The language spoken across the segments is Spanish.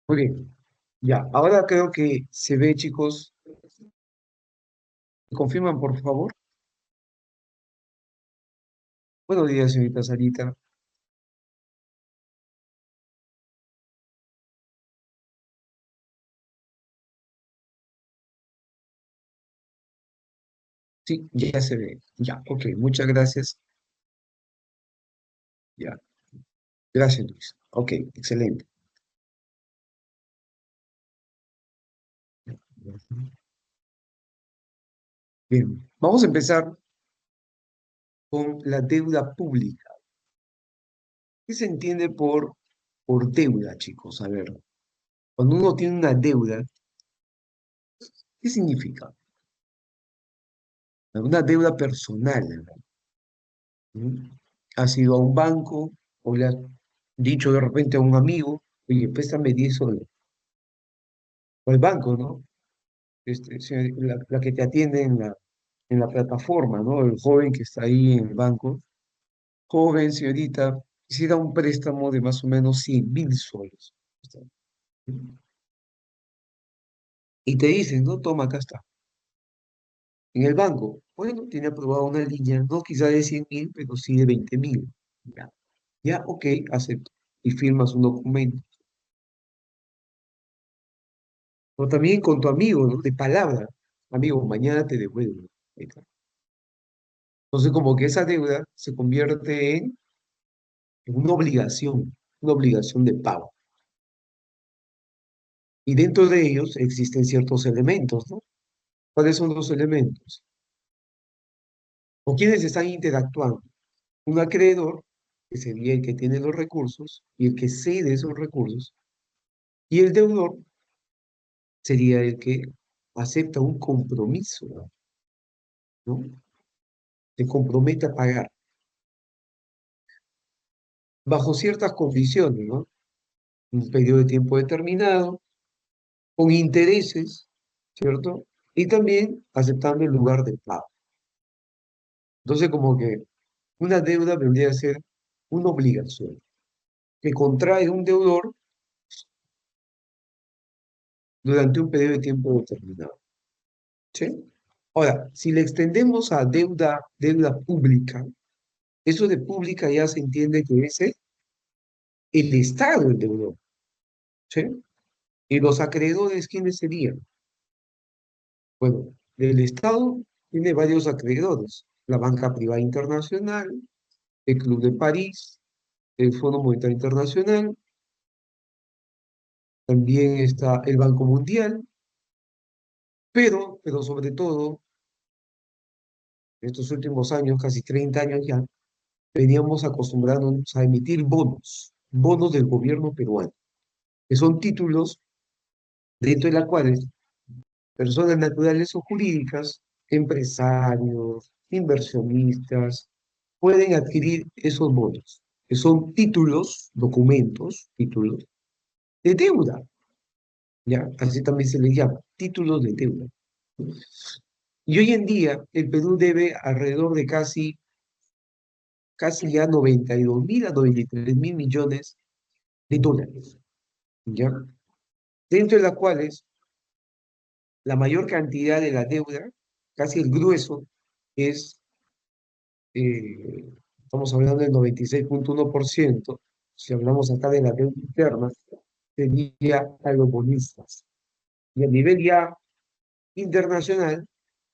Muy bien, ya. Ahora creo que se ve, chicos. ¿Me confirman, por favor? Buenos días, señorita Sarita. Sí, ya se ve. Ya, ok, muchas gracias. Ya, gracias, Luis. Ok, excelente. Bien, vamos a empezar con la deuda pública. ¿Qué se entiende por deuda, chicos? A ver, cuando uno tiene una deuda, ¿qué significa? Una deuda personal, ¿no? ¿Mm? Has ido a un banco o le has dicho de repente a un amigo, oye, préstame 10 soles. O el banco, ¿no? La que te atiende en la plataforma, ¿no? El joven que está ahí en el banco. Joven, señorita, quisiera un préstamo de más o menos 100.000 soles. Y te dicen, no, toma, acá está. En el banco, bueno, tiene aprobada una línea, no quizá de 100.000, pero sí de 20.000. Ya, ya, ok, acepto. Y firmas un documento. O también con tu amigo, ¿no? De palabra. Amigo, mañana te devuelvo. Ahí está. Entonces, como que esa deuda se convierte en una obligación de pago. Y dentro de ellos existen ciertos elementos, ¿no? ¿Cuáles son los elementos? ¿Con quiénes están interactuando? Un acreedor, que sería el que tiene los recursos y el que cede esos recursos, y el deudor sería el que acepta un compromiso, ¿no? Se compromete a pagar bajo ciertas condiciones, ¿no? Un periodo de tiempo determinado, con intereses, ¿cierto? Y también aceptando el lugar de pago. Entonces, como que una deuda vendría a ser una obligación que contrae un deudor durante un periodo de tiempo determinado. ¿Sí? Ahora, si le extendemos a deuda pública, eso de pública ya se entiende que es el Estado el deudor. ¿Sí? ¿Y los acreedores quiénes serían? Bueno, el Estado tiene varios acreedores. La banca privada internacional, el Club de París, el Fondo Monetario Internacional, también está el Banco Mundial, pero sobre todo, en estos últimos años, casi 30 años ya, veníamos acostumbrándonos a emitir bonos del gobierno peruano, que son títulos dentro de las cuales personas naturales o jurídicas, empresarios, inversionistas, pueden adquirir esos bonos, que son títulos, documentos, títulos de deuda, ¿ya? Así también se les llama, títulos de deuda. Y hoy en día el Perú debe alrededor de casi ya 92.000 a 93.000 millones de dólares, ¿ya? Dentro de las cuales la mayor cantidad de la deuda, casi el grueso, es, eh, estamos hablando del 96,1%. Si hablamos acá de la deuda interna, sería a los bonistas. Y a nivel ya internacional,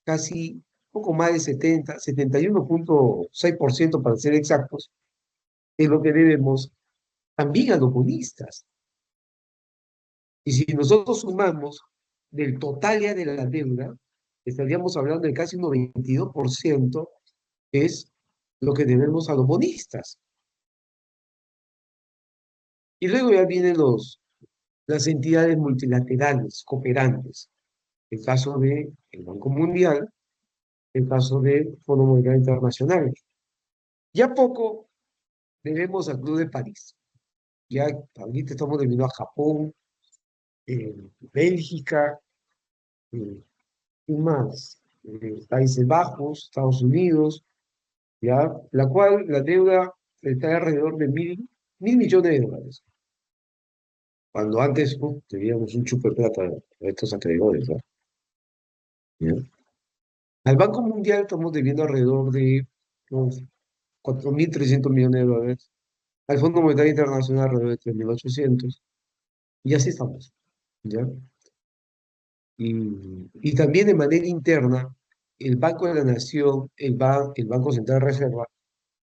casi poco más de 71,6% para ser exactos, es lo que debemos también a los bonistas. Y si nosotros sumamos del total ya de la deuda, estaríamos hablando de casi un 92% es lo que debemos a los bonistas. Y luego ya vienen las entidades multilaterales cooperantes. El caso del Banco Mundial, el caso del Fondo Monetario Internacional. Ya poco debemos al Club de París. Ya ahorita estamos debiendo a Japón, Bélgica, eh, y más, Países Bajos, Estados Unidos, ya, la cual la deuda está alrededor de mil millones de dólares. cuando antes teníamos un chupo de plata a estos acreedores, ¿no? ¿Ya? Al Banco Mundial estamos debiendo alrededor de unos 4.300 millones de dólares, al Fondo Monetario Internacional alrededor de 3.800, y así estamos, ¿ya? Y también de manera interna, el Banco de la Nación, el Banco Central de Reserva,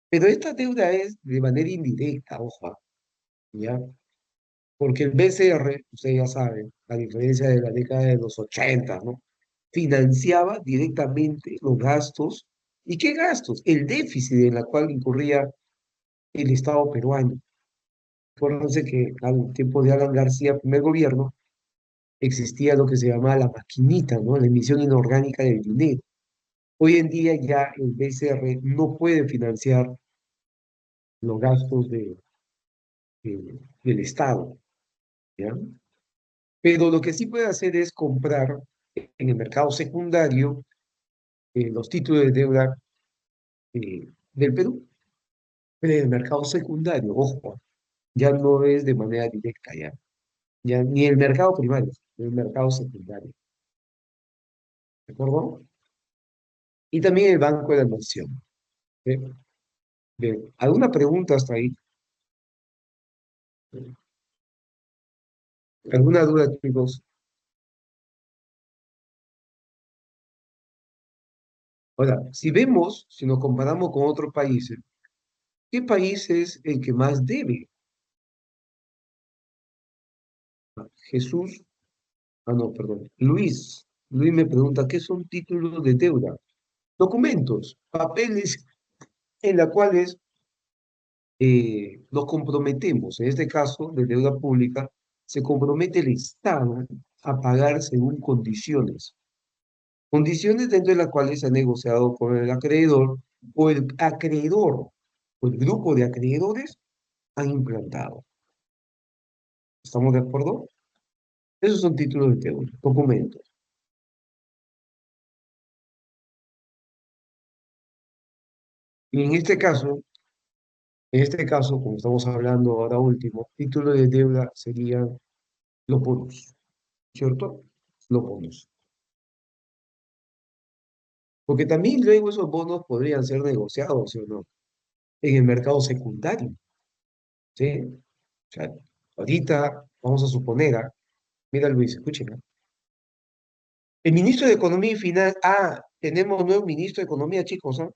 pero esta deuda es de manera indirecta, ojo, ¿ya? Porque el BCR, ustedes ya saben, a diferencia de la década de los 80, ¿no? Financiaba directamente los gastos. ¿Y qué gastos? El déficit en la cual incurría el Estado peruano. Acuérdense que al tiempo de Alan García, primer gobierno, existía lo que se llamaba la maquinita, ¿no? La emisión inorgánica del dinero. Hoy en día ya el BCR no puede financiar los gastos del Estado, ¿ya? Pero lo que sí puede hacer es comprar en el mercado secundario los títulos de deuda del Perú, pero en el mercado secundario, ojo, ya no es de manera directa, ya ni el mercado primario, el mercado secundario, ¿de acuerdo? Y también el Banco de la Nación. ¿Eh? Bien, ¿alguna pregunta hasta ahí? ¿Alguna duda, chicos? Ahora, si vemos, si nos comparamos con otros países, ¿qué país es el que más debe? Jesús, no, perdón, Luis. Luis me pregunta, ¿qué son títulos de deuda? Documentos, papeles en los cuales nos comprometemos. En este caso, de deuda pública, se compromete el Estado a pagar según condiciones. Condiciones dentro de las cuales se ha negociado con el acreedor o el acreedor o el grupo de acreedores han implantado. ¿Estamos de acuerdo? Esos son títulos de deuda, documentos. Y en este caso, como estamos hablando ahora último, título de deuda serían los bonos, ¿cierto? Los bonos. Porque también luego esos bonos podrían ser negociados, ¿sí o no? En el mercado secundario, ¿sí? O sea, ahorita vamos a suponer, mira Luis, escuchen, el ministro de Economía y Finanzas, tenemos nuevo ministro de Economía, chicos, ¿ah?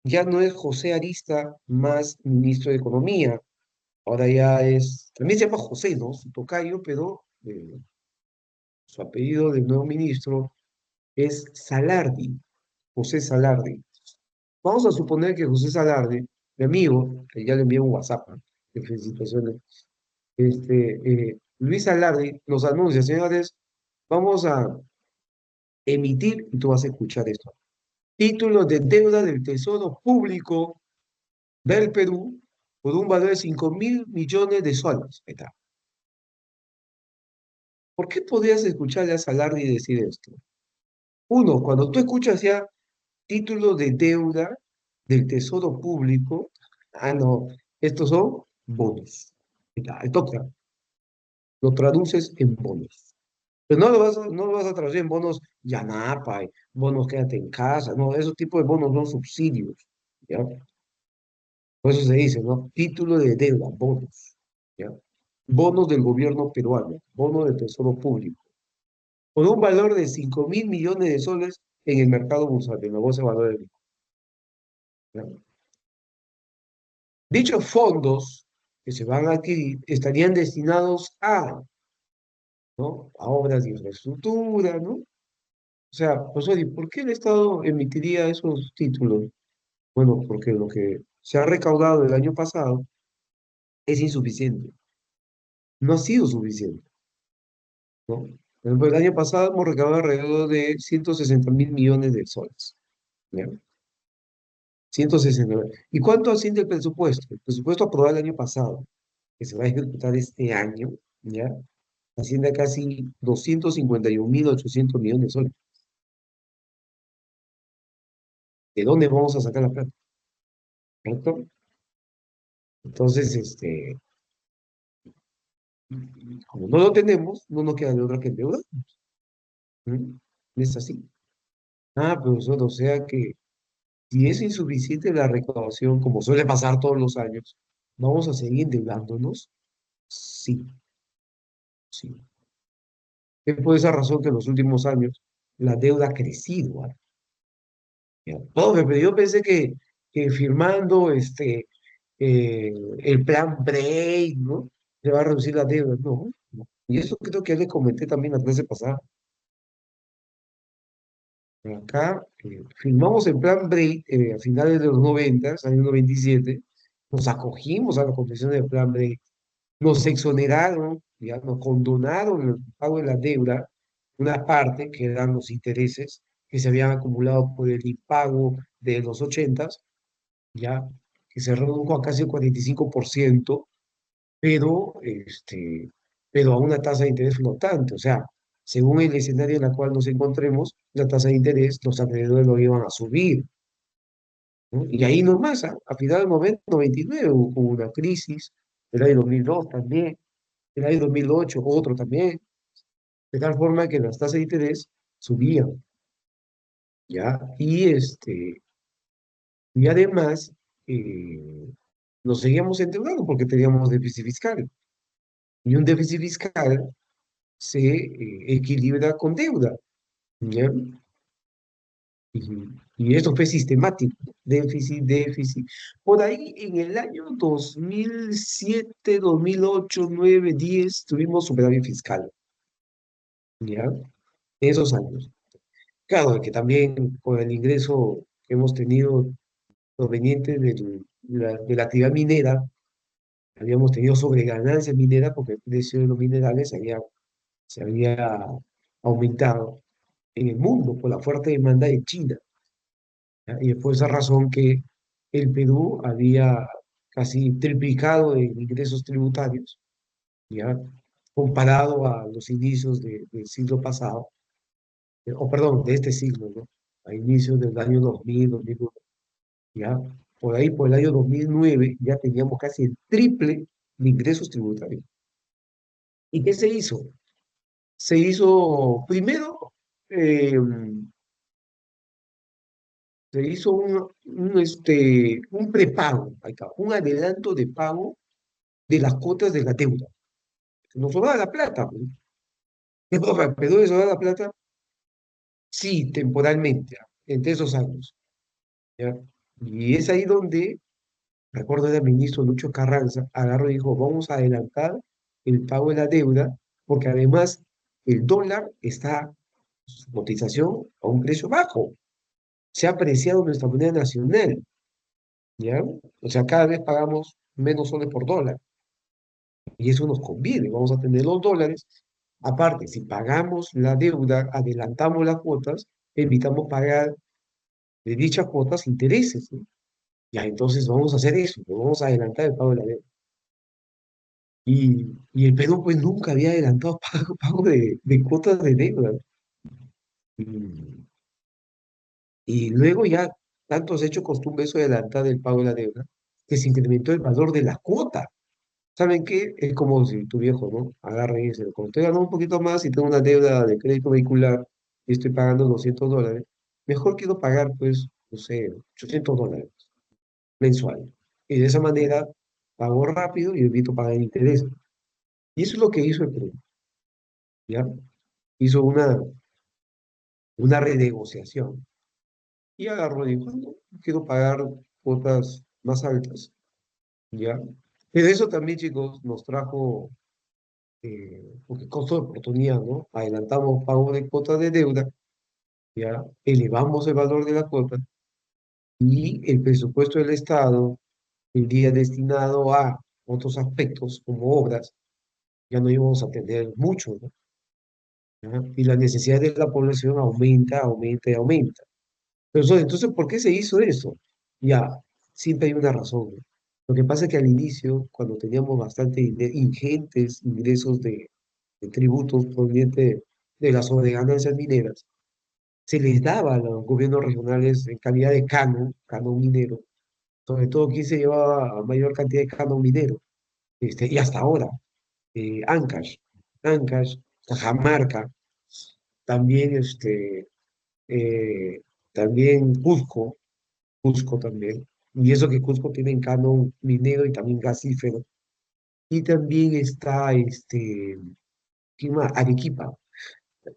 Ya no es José Arista más ministro de Economía, ahora ya es, también se llama José, ¿no? Su tocayo, pero su apellido del nuevo ministro es Salardi, José Salardi. Vamos a suponer que José Salardi, mi amigo, que ya le envié un WhatsApp, ¿no? De felicitaciones, Luis Salardi nos anuncia, señores, vamos a emitir, y tú vas a escuchar esto, títulos de deuda del Tesoro Público del Perú por un valor de 5.000 millones de soles. Ahí está. ¿Por qué podrías escucharle a Salardi decir esto? Uno, cuando tú escuchas ya títulos de deuda del Tesoro Público, no, estos son bonos. Ahí está, ahí toca, lo traduces en bonos. Pero no lo vas a traducir en bonos Yanapa, bonos quédate en casa, no, esos tipos de bonos son subsidios, ¿ya? Por eso se dice, ¿no? Título de deuda, bonos, ¿ya? Bonos del gobierno peruano, bonos del Tesoro Público, con un valor de 5.000 millones de soles en el mercado bursátil, en la bolsa de valores. ¿Ya? Dichos fondos que se van a adquirir estarían destinados ¿no? A obras de infraestructura, ¿no? O sea, pues oye, ¿por qué el Estado emitiría esos títulos? Bueno, porque lo que se ha recaudado el año pasado es insuficiente, no ha sido suficiente, ¿no? Por ejemplo, el año pasado hemos recaudado alrededor de 160.000 millones de soles, ¿ya? 160. ¿Y cuánto asciende el presupuesto? El presupuesto aprobado el año pasado, que se va a ejecutar este año, ¿ya? Asciende a casi 251.800 millones de soles. ¿De dónde vamos a sacar la plata? ¿Cierto? Entonces, Y como no lo tenemos, no nos queda de otra que endeudar. ¿Mm? Es así. Ah, profesor, o sea que si es insuficiente la recaudación, como suele pasar todos los años, ¿vamos a seguir endeudándonos? Sí, sí. Es por esa razón que en los últimos años la deuda ha crecido. ¿Ah? Ya. Profe, pero yo pensé que firmando el plan Break, ¿no? Se va a reducir la deuda. No, no. Y eso creo que ya le comenté también la clase pasada. Acá firmamos el plan Break a finales de los 90, año 97. Nos acogimos a las condiciones del plan Break. Nos exoneraron, ya nos condonaron el pago de la deuda, una parte que eran los intereses que se habían acumulado por el impago de los 80, ya que se redujo a casi el 45%, pero, pero a una tasa de interés flotante. O sea, según el escenario en el cual nos encontremos, la tasa de interés, los acreedores lo iban a subir. ¿No? Y ahí nomás, a final del 99 hubo una crisis, el año 2002 también, el año 2008 otro también, de tal forma que las tasas de interés subían, ¿ya? Y además, eh, nos seguíamos endeudando porque teníamos déficit fiscal. Y un déficit fiscal se equilibra con deuda, ¿ya? Y esto fue sistemático, déficit, déficit. Por ahí en el año 2007, 2008, 9, 10 tuvimos superávit fiscal, ¿ya? Esos años. Claro, que también con el ingreso que hemos tenido proveniente de la actividad minera, habíamos tenido sobreganancia minera porque el precio de los minerales se había aumentado en el mundo por la fuerte demanda de China. ¿Ya? Y es por esa razón que el Perú había casi triplicado en ingresos tributarios, ¿ya? Comparado a los inicios del siglo pasado, o perdón, de este siglo, ¿no? A inicios del año 2000, 2001, ¿ya? Por ahí, por el año 2009, ya teníamos casi el triple de ingresos tributarios. ¿Y qué se hizo? Se hizo, primero, eh, se hizo un prepago, ahí está, un adelanto de pago de las cuotas de la deuda. Nos sobraba la plata, pues. ¿Qué profe? ¿Pero eso da la plata? Sí, temporalmente, entre esos años, ¿ya? Y es ahí donde, recuerdo era el ministro Lucho Carranza, agarró y dijo, vamos a adelantar el pago de la deuda, porque además el dólar está, su cotización a un precio bajo. Se ha apreciado nuestra moneda nacional, ¿ya? O sea, cada vez pagamos menos soles por dólar. Y eso nos conviene, vamos a tener los dólares. Aparte, si pagamos la deuda, adelantamos las cuotas, evitamos pagar de dichas cuotas intereses, ¿no? Ya, entonces vamos a hacer eso, ¿no? Vamos a adelantar el pago de la deuda. Y el Perú pues nunca había adelantado pago de cuotas de deuda. Y, y luego ya tanto se ha hecho costumbre eso de adelantar el pago de la deuda, que se incrementó el valor de la cuota. ¿Saben qué? Es como si tu viejo, ¿no? Agarre y dice, como estoy ganando un poquito más y tengo una deuda de crédito vehicular y estoy pagando $200, mejor quiero pagar, pues, no sé, $800 mensual. Y de esa manera pago rápido y evito pagar interés. Y eso es lo que hizo el Perú, ¿ya? Hizo una renegociación. Y agarró y dijo, no, quiero pagar cuotas más altas, ¿ya? Pero eso también, chicos, nos trajo porque costo de oportunidad, ¿no? Adelantamos pago de cuotas de deuda, ya elevamos el valor de la cuota y el presupuesto del Estado, el día destinado a otros aspectos como obras, ya no íbamos a tener mucho, ¿no? ¿Ya? Y la necesidad de la población aumenta, aumenta y aumenta. Pero entonces, ¿por qué se hizo eso? Ya, siempre hay una razón, ¿no? Lo que pasa es que al inicio, cuando teníamos bastante ingentes ingresos de tributos provenientes de las sobreganancias mineras, se les daba a los gobiernos regionales en calidad de canon minero, sobre todo quien se llevaba a mayor cantidad de canon minero, y hasta ahora. Ancash, Ancash, Cajamarca, también, eh, también Cusco, Cusco también, y eso que Cusco tiene canon minero y también gasífero, y también está, ¿quién más? Arequipa.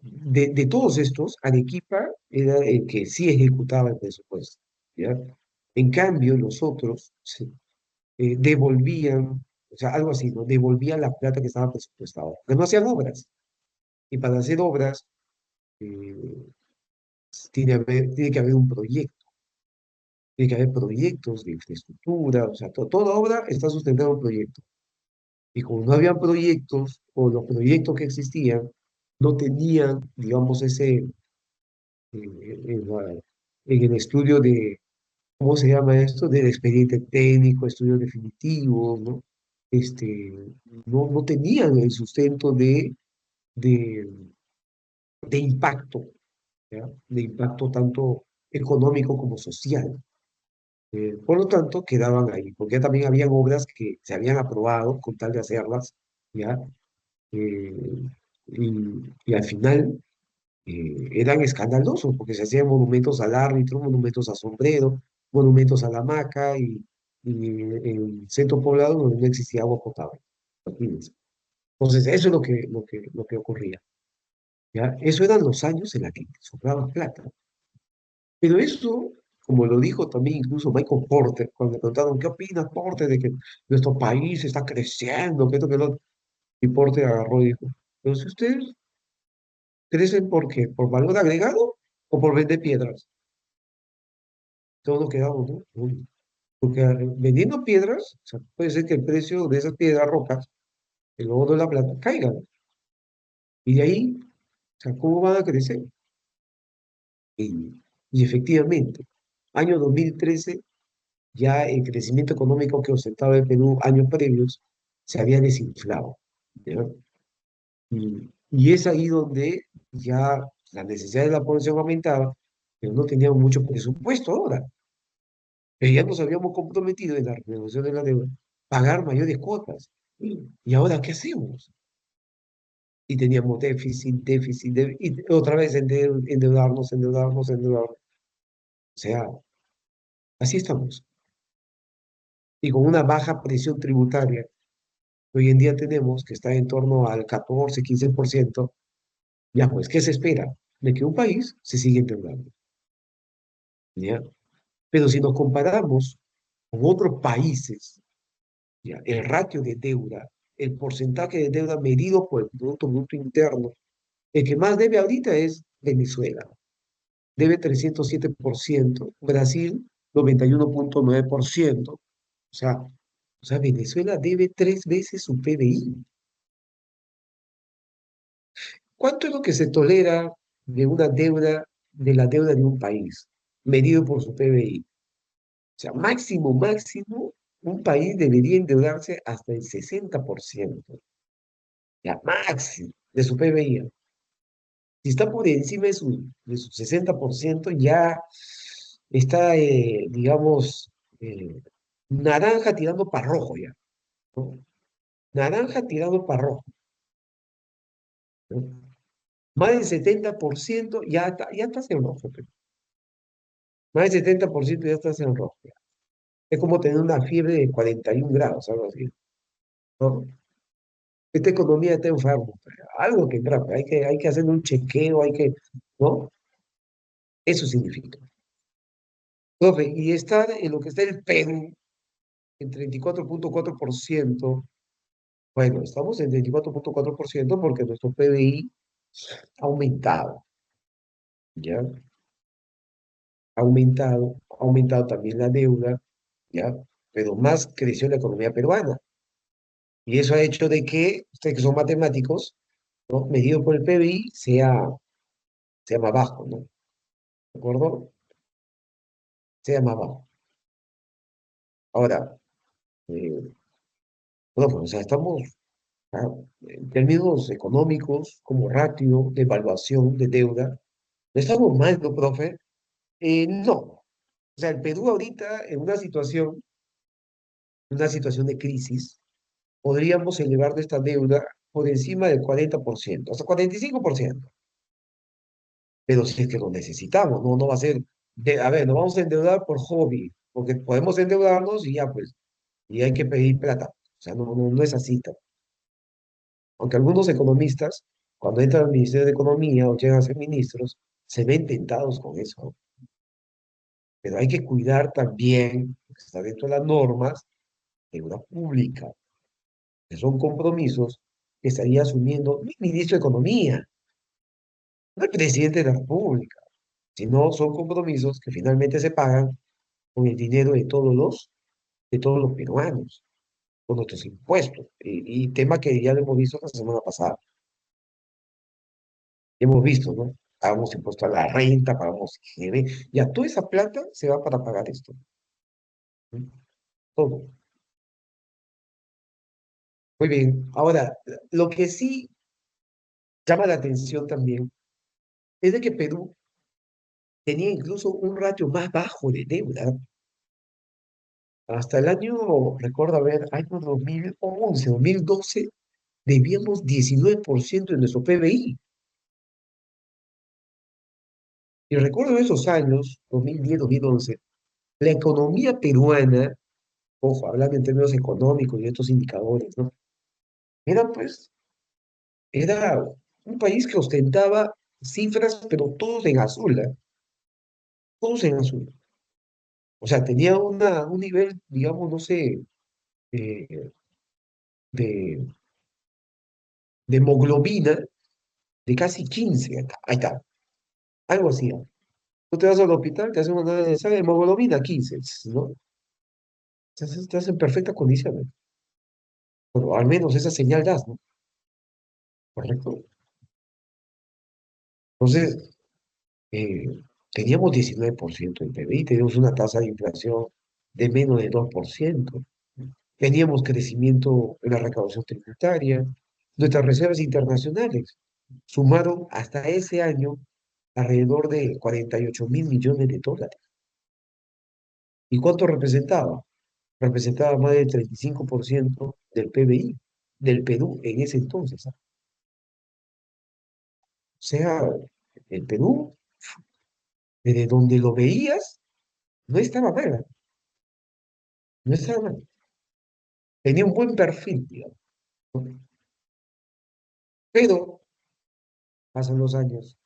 De todos estos, Arequipa era el que sí ejecutaba el presupuesto, ¿ya? En cambio, los otros devolvían, o sea, algo así, ¿no? Devolvían la plata que estaba presupuestada, porque no hacían obras. Y para hacer obras, eh, tiene que haber un proyecto, tiene que haber proyectos de infraestructura, o sea, toda obra está sustentada en un proyecto. Y como no había proyectos, o los proyectos que existían, no tenían, digamos, en el estudio de, ¿cómo se llama esto? Del expediente técnico, estudio definitivo, ¿no? Este, no tenían el sustento de, de impacto, ¿ya? De impacto tanto económico como social. Por lo tanto, quedaban ahí, porque ya también habían obras que se habían aprobado con tal de hacerlas, ¿ya? Eh, y al final eran escandalosos, porque se hacían monumentos al árbitro, monumentos a sombrero, monumentos a la hamaca, y en centro poblado donde no existía agua potable. Imagínense. Entonces, eso es lo que ocurría. ¿Ya? Eso eran los años en los que sobraba plata. Pero eso, como lo dijo también incluso Michael Porter, cuando le preguntaron, ¿qué opinas, Porter, de que nuestro país está creciendo, que esto, que lo otro? Y Porter agarró y dijo, pero si ustedes crecen, ¿por qué? ¿Por valor agregado o por vender piedras? Todos nos quedamos, ¿no? Uy, porque vendiendo piedras, o sea, puede ser que el precio de esas piedras rocas, el oro de la plata, caiga. Y de ahí, o sea, ¿cómo van a crecer? Y efectivamente, año 2013 ya el crecimiento económico que ostentaba el Perú años previos se había desinflado, ¿ya? Y es ahí donde ya la necesidad de la población aumentaba, pero no teníamos mucho presupuesto ahora. Pero ya nos habíamos comprometido en la renegociación de la deuda pagar mayores cuotas. ¿Y ahora qué hacemos? Y teníamos déficit, y otra vez endeudarnos, endeudarnos, endeudarnos. O sea, así estamos. Y con una baja presión tributaria hoy en día tenemos, que está en torno al 14, 15%, ya pues, ¿qué se espera? De que un país se siga endeudando, ¿ya? Pero si nos comparamos con otros países, ¿ya? El ratio de deuda, el porcentaje de deuda medido por el Producto Bruto Interno, el que más debe ahorita es Venezuela, debe 307%, Brasil 91,9%, o sea, Venezuela debe 3 veces su PBI. ¿Cuánto es lo que se tolera de una deuda, de la deuda de un país, medido por su PBI? O sea, máximo, máximo, un país debería endeudarse hasta el 60%, ya máximo, de su PBI. Si está por encima de su 60%, ya está, digamos, naranja tirando para rojo ya, ¿no? Naranja tirando para rojo, ¿no? Más del 70% ya estás en rojo, pero más del 70% ya estás en rojo. Es como tener una fiebre de 41 grados, algo así, ¿no? Esta economía está enferma, algo que entra, hay que hacer un chequeo, ¿no? Eso significa. Profe, y estar en lo que está el Perú, en 34,4%, bueno, estamos en 34,4% porque nuestro PBI ha aumentado, ¿ya? Ha aumentado también la deuda, ¿ya? Pero más creció la economía peruana. Y eso ha hecho de que, ustedes que son matemáticos, ¿no? Medido por el PBI, sea más bajo, ¿no? ¿De acuerdo? Sea más bajo. Ahora, eh, bueno, pues, o sea, estamos, ah, en términos económicos, como ratio de evaluación de deuda, ¿no estamos mal, no, profe? No. O sea, el Perú ahorita, en una situación de crisis, podríamos elevar nuestra deuda por encima del 40%, hasta 45%. Pero si es que lo necesitamos, no va a ser, a ver, nos vamos a endeudar por hobby, porque podemos endeudarnos y ya pues, y hay que pedir plata. O sea, no es así. Aunque algunos economistas, cuando entran al Ministerio de Economía o llegan a ser ministros, se ven tentados con eso. Pero hay que cuidar también, porque está dentro de las normas, de una pública, que son compromisos que estaría asumiendo el ministro de Economía, no el presidente de la República, sino son compromisos que finalmente se pagan con el dinero de todos los peruanos, con nuestros impuestos. Y tema que ya lo hemos visto la semana pasada. Hemos visto, ¿no? Pagamos impuesto a la renta, pagamos IGB, ya toda esa plata se va para pagar esto, ¿no? Todo. Muy bien. Ahora, lo que sí llama la atención también es de que Perú tenía incluso un ratio más bajo de deuda. Hasta el año, recuerdo, a ver, año 2011, 2012, debíamos 19% de nuestro PBI. Y recuerdo esos años, 2010, 2011, la economía peruana, ojo, hablando en términos económicos y estos indicadores, ¿no? Era pues, era un país que ostentaba cifras, pero todos en azul, ¿eh? Todos en azul. O sea, tenía un nivel, digamos, no sé, eh, de, de hemoglobina de casi 15. Ahí está, algo así, ¿no? Tú te vas al hospital, te hacen una de hemoglobina 15, ¿no? Estás en perfectas condiciones. Pero al menos esa señal das, ¿no? Correcto. Entonces, eh, teníamos 19% del PBI, teníamos una tasa de inflación de menos de 2%. Teníamos crecimiento en la recaudación tributaria. Nuestras reservas internacionales sumaron hasta ese año alrededor de 48.000 millones de dólares. ¿Y cuánto representaba? Representaba más del 35% del PBI del Perú en ese entonces, ¿ah? O sea, el Perú, desde donde lo veías, no estaba mal, ¿ah? No estaba mal. Tenía un buen perfil, digamos, ¿no? Pero pasan los años,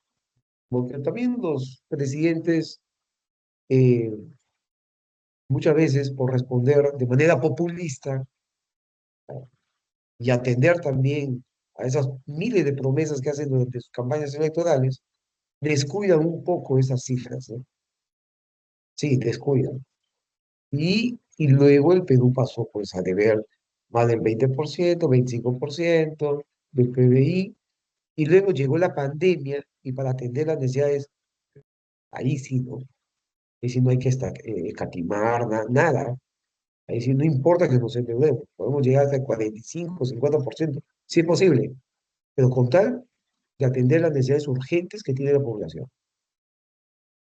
porque también los presidentes, eh, muchas veces por responder de manera populista y atender también a esas miles de promesas que hacen durante sus campañas electorales, descuidan un poco esas cifras, ¿no? Sí, descuidan. Y luego el Perú pasó pues a deber más del 20%, 25% del PBI, y luego llegó la pandemia y para atender las necesidades, ahí sí, ¿no? Ahí sí no hay que escatimar nada. Ahí sí no importa que nos endeudemos. Podemos llegar hasta el 45, 50%, si es posible, pero con tal de atender las necesidades urgentes que tiene la población.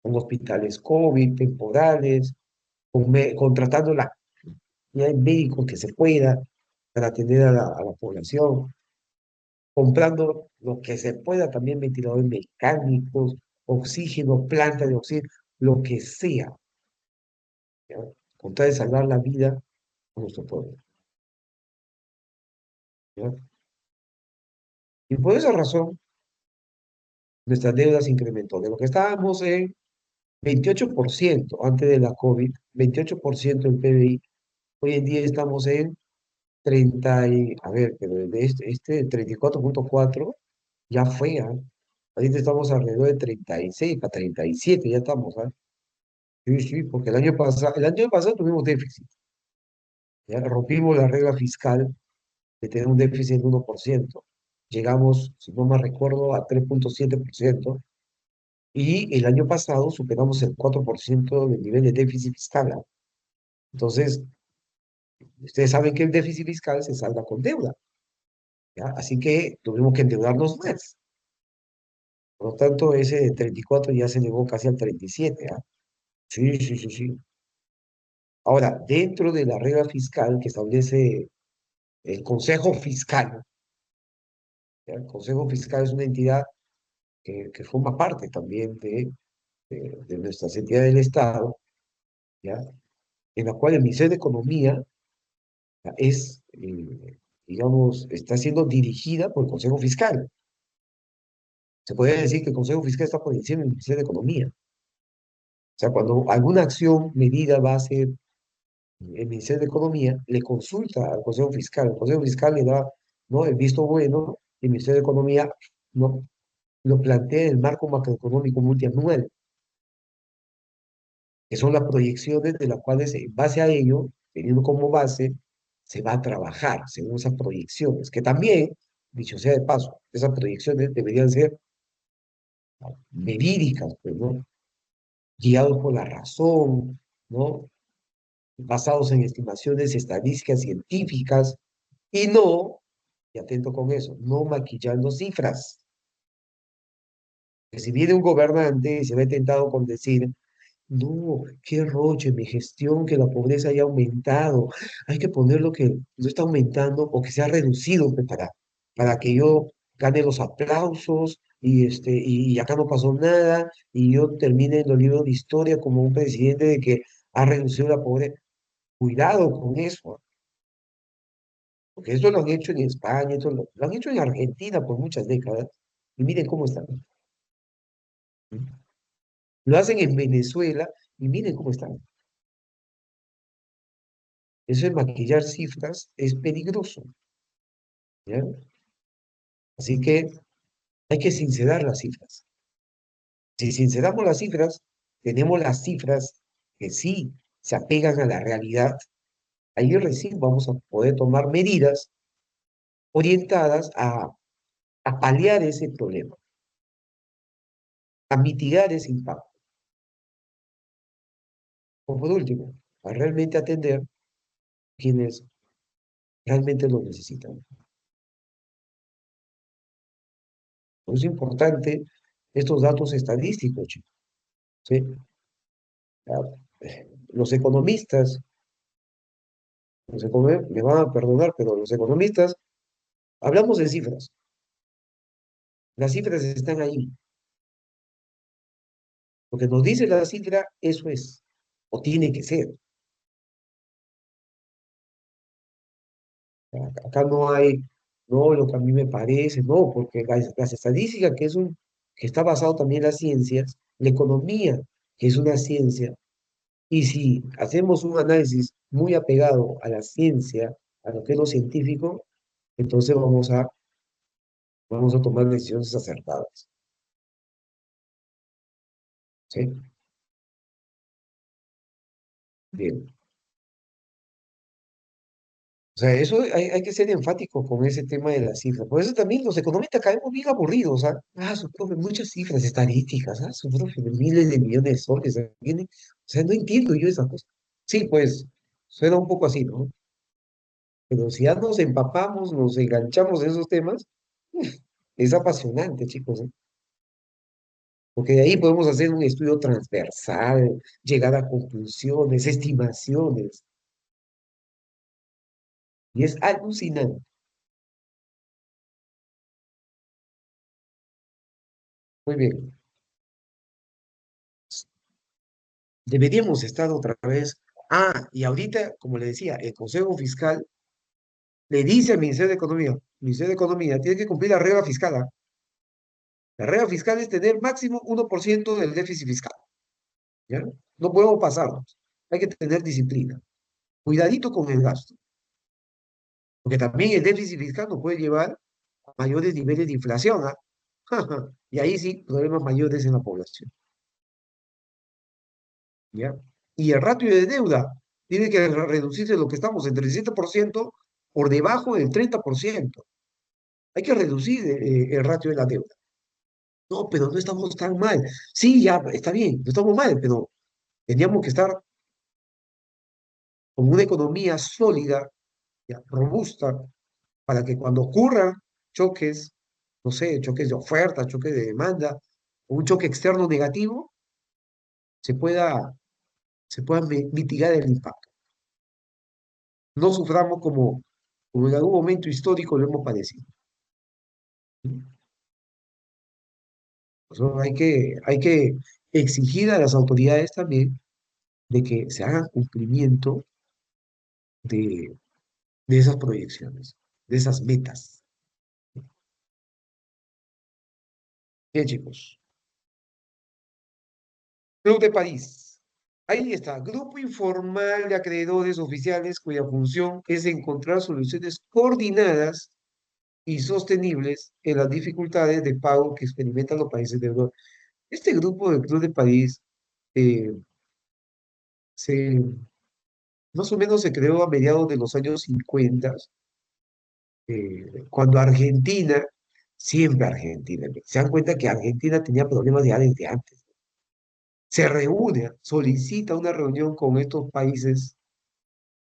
Con hospitales COVID, temporales, contratando la cantidad de médicos que se pueda para atender a la población, comprando lo que se pueda también, ventiladores mecánicos, oxígeno, planta de oxígeno, lo que sea, ¿ya? Con tal de salvar la vida a nuestro pueblo, ¿ya? Y por esa razón, nuestra deuda se incrementó. De lo que estábamos en 28% antes de la COVID, 28% del PBI, hoy en día estamos en 30 a ver, pero de este 34,4 ya fue, ¿ah? Ahorita estamos alrededor de 36 para 37, ya estamos, ¿ah? Sí, sí, porque el año pasado tuvimos déficit, ya rompimos la regla fiscal de tener un déficit del 1%. Llegamos, si no me recuerdo, a 3,7%. Y el año pasado superamos el 4% del nivel de déficit fiscal, ¿ah? Entonces, ustedes saben que el déficit fiscal se salda con deuda, ¿ya? Así que tuvimos que endeudarnos más. Por lo tanto, ese de 34 ya se elevó casi al 37, ¿ah? Sí, sí, sí, sí. Ahora, dentro de la regla fiscal que establece el Consejo Fiscal, ¿ya? El Consejo Fiscal es una entidad que forma parte también de nuestras entidades del Estado, ¿ya? En la cual el Ministerio de Economía es, digamos, está siendo dirigida por el Consejo Fiscal. Se podría decir que el Consejo Fiscal está por encima del Ministerio de Economía. O sea, cuando alguna acción, medida va a ser el Ministerio de Economía, le consulta al Consejo Fiscal. El Consejo Fiscal le da, ¿no?, el visto bueno, y el Ministerio de Economía, ¿no?, lo plantea en el marco macroeconómico multianual, que son las proyecciones de las cuales, en base a ello, teniendo como base, se va a trabajar según esas proyecciones, que también, dicho sea de paso, esas proyecciones deberían ser verídicas, pues, ¿no? Guiados por la razón, ¿no? Basados en estimaciones estadísticas científicas y no, y atento con eso, no maquillando cifras. Que si viene un gobernante y se ve tentado con decir, no, qué roche, mi gestión, que la pobreza haya aumentado, hay que poner lo que no está aumentando o que se ha reducido, pues, para que yo gane los aplausos y acá no pasó nada y yo termine en los libros de historia como un presidente de que ha reducido la pobreza. Cuidado con eso, porque esto lo han hecho en España, esto lo han hecho en Argentina por muchas décadas y miren cómo están. Lo hacen en Venezuela y miren cómo están. Eso de maquillar cifras es peligroso, ¿ya? Así que hay que sincerar las cifras. Si sinceramos las cifras, tenemos las cifras que sí se apegan a la realidad, ahí recién vamos a poder tomar medidas orientadas a paliar ese problema, a mitigar ese impacto. O por último, a realmente atender quienes realmente lo necesitan. Por eso es importante estos datos estadísticos, chicos, ¿sí? Ya, Los economistas, me van a perdonar, pero los economistas hablamos de cifras. Las cifras están ahí. Lo que nos dice la cifra, eso es, o tiene que ser. Acá no hay, no, lo que a mí me parece, no, porque las estadísticas, que está basado también en las ciencias, la economía, que es una ciencia, y si hacemos un análisis muy apegado a la ciencia, a lo que es lo científico, entonces vamos a tomar decisiones acertadas. ¿Sí? Bien. O sea, eso hay que ser enfático con ese tema de las cifras. Por eso también los economistas caemos bien aburridos, ¿ah? Su profe, muchas cifras estadísticas, su profe, de miles de millones de soles, ¿entiende? O sea, no entiendo yo esas cosas. Sí, pues, suena un poco así, ¿no? Pero si ya nos empapamos, nos enganchamos en esos temas, uf, es apasionante, chicos, ¿eh? Porque de ahí podemos hacer un estudio transversal, llegar a conclusiones, estimaciones, y es alucinante. Muy bien. Deberíamos estar otra vez. Y ahorita, como le decía, el Consejo Fiscal le dice al Ministerio de Economía, Ministerio de Economía, tiene que cumplir la regla fiscal, ¿ah? La regla fiscal es tener máximo 1% del déficit fiscal, ¿ya? No podemos pasarnos. Hay que tener disciplina. Cuidadito con el gasto, porque también el déficit fiscal nos puede llevar a mayores niveles de inflación, ¿ah? Y ahí sí, problemas mayores en la población, ¿ya? Y el ratio de deuda tiene que reducirse lo que estamos entre el 7% por debajo del 30%. Hay que reducir el ratio de la deuda. No, pero no estamos tan mal. Sí, ya está bien, no estamos mal, pero teníamos que estar con una economía sólida, ya, robusta, para que cuando ocurran choques, no sé, choques de oferta, choques de demanda, o un choque externo negativo, se pueda, se pueda mitigar el impacto. No suframos como en algún momento histórico lo hemos padecido. Hay que exigir a las autoridades también de que se haga cumplimiento de, de esas proyecciones, de esas metas. Bien, chicos. Club de París. Ahí está, grupo informal de acreedores oficiales cuya función es encontrar soluciones coordinadas y sostenibles en las dificultades de pago que experimentan los países de Europa. Este grupo del Club de París eh, se, más o menos se creó a mediados de los años 50, cuando Argentina, siempre Argentina, se dan cuenta que Argentina tenía problemas ya desde antes. Se reúne, solicita una reunión con estos países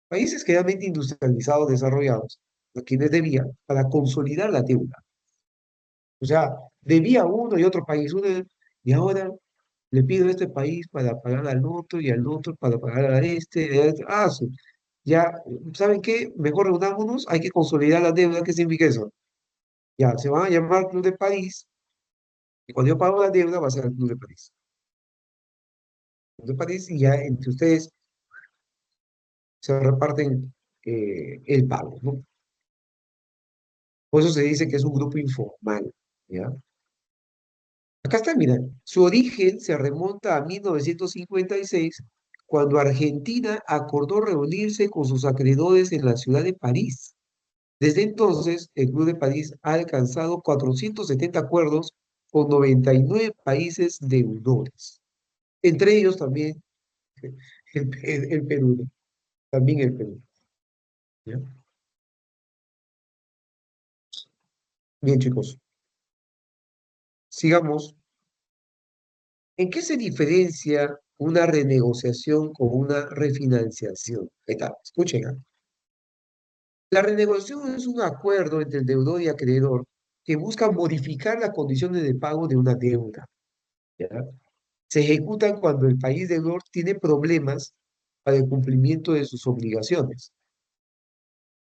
realmente industrializados, desarrollados, a quienes debía, para consolidar la deuda. O sea, debía uno y otro país, y ahora le pido a este país para pagar al otro y al otro para pagar a este, y a este. Ya, ¿saben qué? Mejor reunámonos, hay que consolidar la deuda. ¿Qué significa eso? Ya, se van a llamar Club de París, y cuando yo pago la deuda va a ser el Club de París. Club de París, y ya entre ustedes se reparten el pago, ¿no? Por eso se dice que es un grupo informal, ¿ya? Acá está, mira, su origen se remonta a 1956, cuando Argentina acordó reunirse con sus acreedores en la ciudad de París. Desde entonces, el Club de París ha alcanzado 470 acuerdos con 99 países deudores, entre ellos también el Perú, ¿no? También el Perú. ¿Ya? Bien, chicos, sigamos. ¿En qué se diferencia una renegociación con una refinanciación? Ahí está, escuchen. La renegociación es un acuerdo entre el deudor y acreedor que busca modificar las condiciones de pago de una deuda. ¿Ya? Se ejecutan cuando el país deudor tiene problemas para el cumplimiento de sus obligaciones.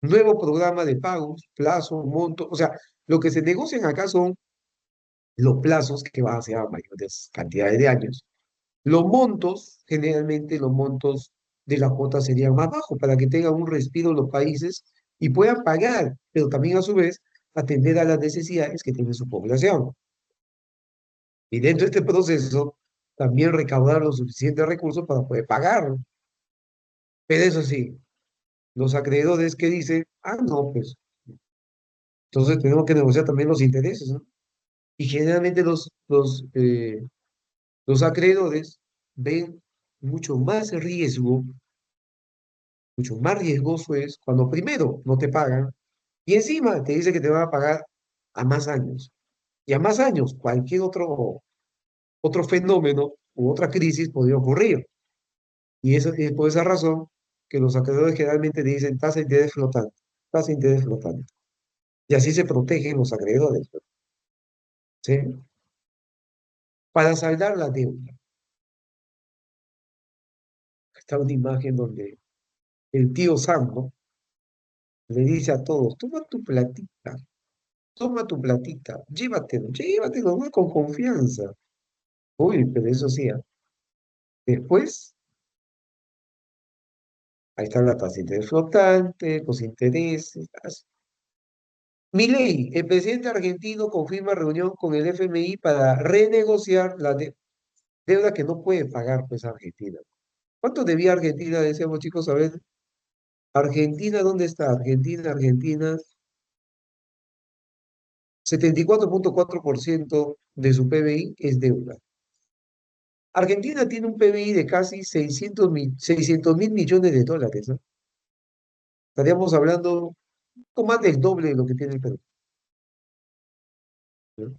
Nuevo programa de pagos, plazo, monto. O sea, lo que se negocian acá son los plazos que van a ser a mayores cantidades de años. Los montos, generalmente los montos de la cuota serían más bajos para que tengan un respiro los países y puedan pagar, pero también a su vez atender a las necesidades que tiene su población. Y dentro de este proceso, también recaudar los suficientes recursos para poder pagar. Pero eso sí, los acreedores que dicen, no, pues entonces tenemos que negociar también los intereses, ¿no? Y generalmente los acreedores ven mucho más riesgo, mucho más riesgoso es cuando primero no te pagan y encima te dice que te van a pagar a más años. Y a más años, cualquier otro fenómeno u otra crisis podría ocurrir. Y eso es por esa razón que los acreedores generalmente dicen tasa de interés flotante, tasa de interés flotante. Y así se protegen los acreedores, ¿sí? Para saldar la deuda. Está una imagen donde el tío Sam, ¿no? Le dice a todos, toma tu platita, llévatelo, llévatelo, ¿no? Con confianza. Uy, pero eso sí, después, ahí está la tasa de interés flotante, los intereses. Milei, el presidente argentino, confirma reunión con el FMI para renegociar la deuda que no puede pagar, pues, Argentina. ¿Cuánto debía Argentina? Decíamos, chicos, a ver. Argentina, ¿dónde está? Argentina, 74,4% de su PBI es deuda. Argentina tiene un PBI de casi 600 mil millones de dólares, ¿no? Estaríamos hablando un poco más del doble de lo que tiene el Perú, ¿no?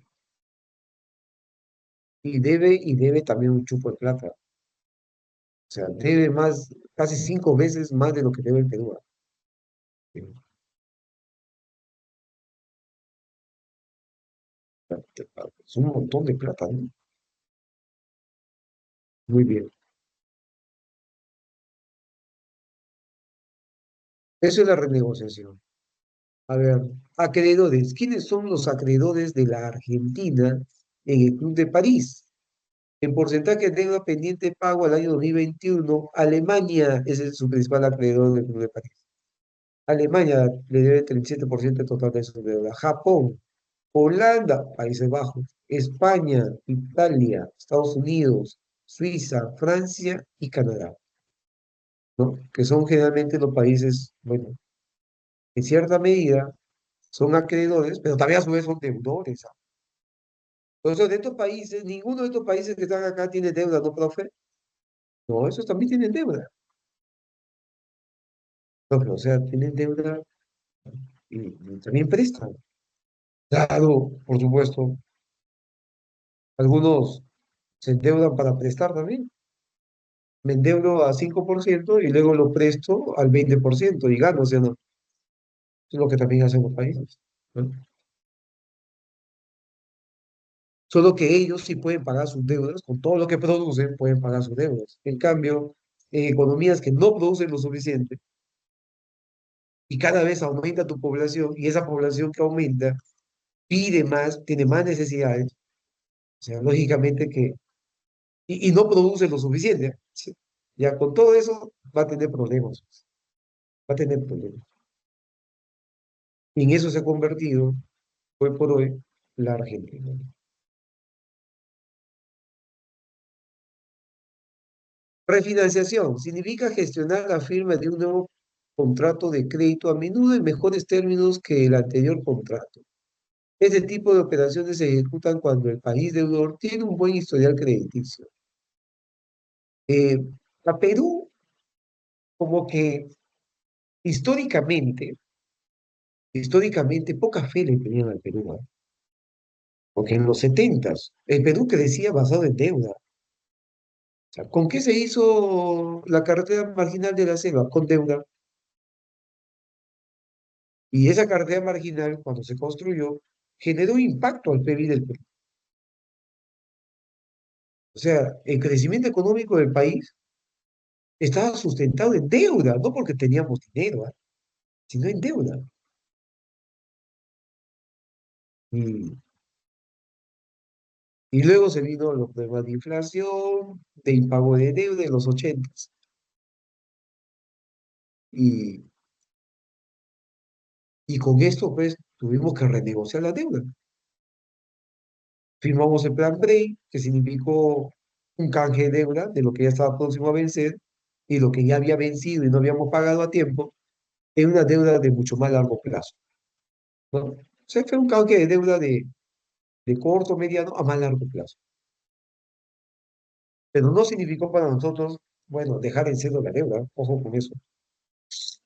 Y debe también un chupo de plata. O sea, debe más, casi 5 veces más de lo que debe el Perú. ¿No? Es un montón de plata, ¿no? Muy bien. Eso es la renegociación. A ver, acreedores. ¿Quiénes son los acreedores de la Argentina en el Club de París? En porcentaje de deuda pendiente de pago al año 2021, Alemania es su principal acreedor del Club de París. Alemania le debe el 37% total de su deuda. Japón, Holanda, Países Bajos, España, Italia, Estados Unidos, Suiza, Francia y Canadá, ¿no? Que son generalmente los países, bueno, en cierta medida son acreedores, pero también a su vez son deudores. ¿Ah? Entonces, de estos países, ninguno de estos países que están acá tiene deuda, ¿no, profe? No, esos también tienen deuda. Profe, o sea, tienen deuda y también prestan. Claro, por supuesto, algunos se endeudan para prestar también. Me endeudo a 5% y luego lo presto al 20% y gano, o sea, no. Eso es lo que también hacen los países, ¿no? Solo que ellos sí pueden pagar sus deudas, con todo lo que producen, pueden pagar sus deudas. En cambio, en economías que no producen lo suficiente y cada vez aumenta tu población y esa población que aumenta pide más, tiene más necesidades, o sea, lógicamente que, y no produce lo suficiente, ¿sí? Ya con todo eso va a tener problemas, va a tener problemas. Y en eso se ha convertido, hoy por hoy, la Argentina. Refinanciación significa gestionar la firma de un nuevo contrato de crédito a menudo en mejores términos que el anterior contrato. Este tipo de operaciones se ejecutan cuando el país deudor tiene un buen historial crediticio. Eh, a Perú, como que históricamente, históricamente poca fe le tenían al Perú, ¿ah? Porque en los setentas el Perú crecía basado en deuda. O sea, ¿con qué se hizo la carretera marginal de la selva? Con deuda. Y esa carretera marginal, cuando se construyó, generó impacto al PIB del Perú. O sea, el crecimiento económico del país estaba sustentado en deuda, no porque teníamos dinero, ¿ah? Sino en deuda. Y, y luego se vino los problemas de inflación, de impago de deuda en los ochentas. Y, y con esto, pues, tuvimos que renegociar la deuda. Firmamos el plan Bray, que significó un canje de deuda de lo que ya estaba próximo a vencer y lo que ya había vencido y no habíamos pagado a tiempo en una deuda de mucho más largo plazo, ¿no? O sea, fue un canje de deuda de corto, mediano a más largo plazo. Pero no significó para nosotros, bueno, dejar en cero la deuda, ojo con eso,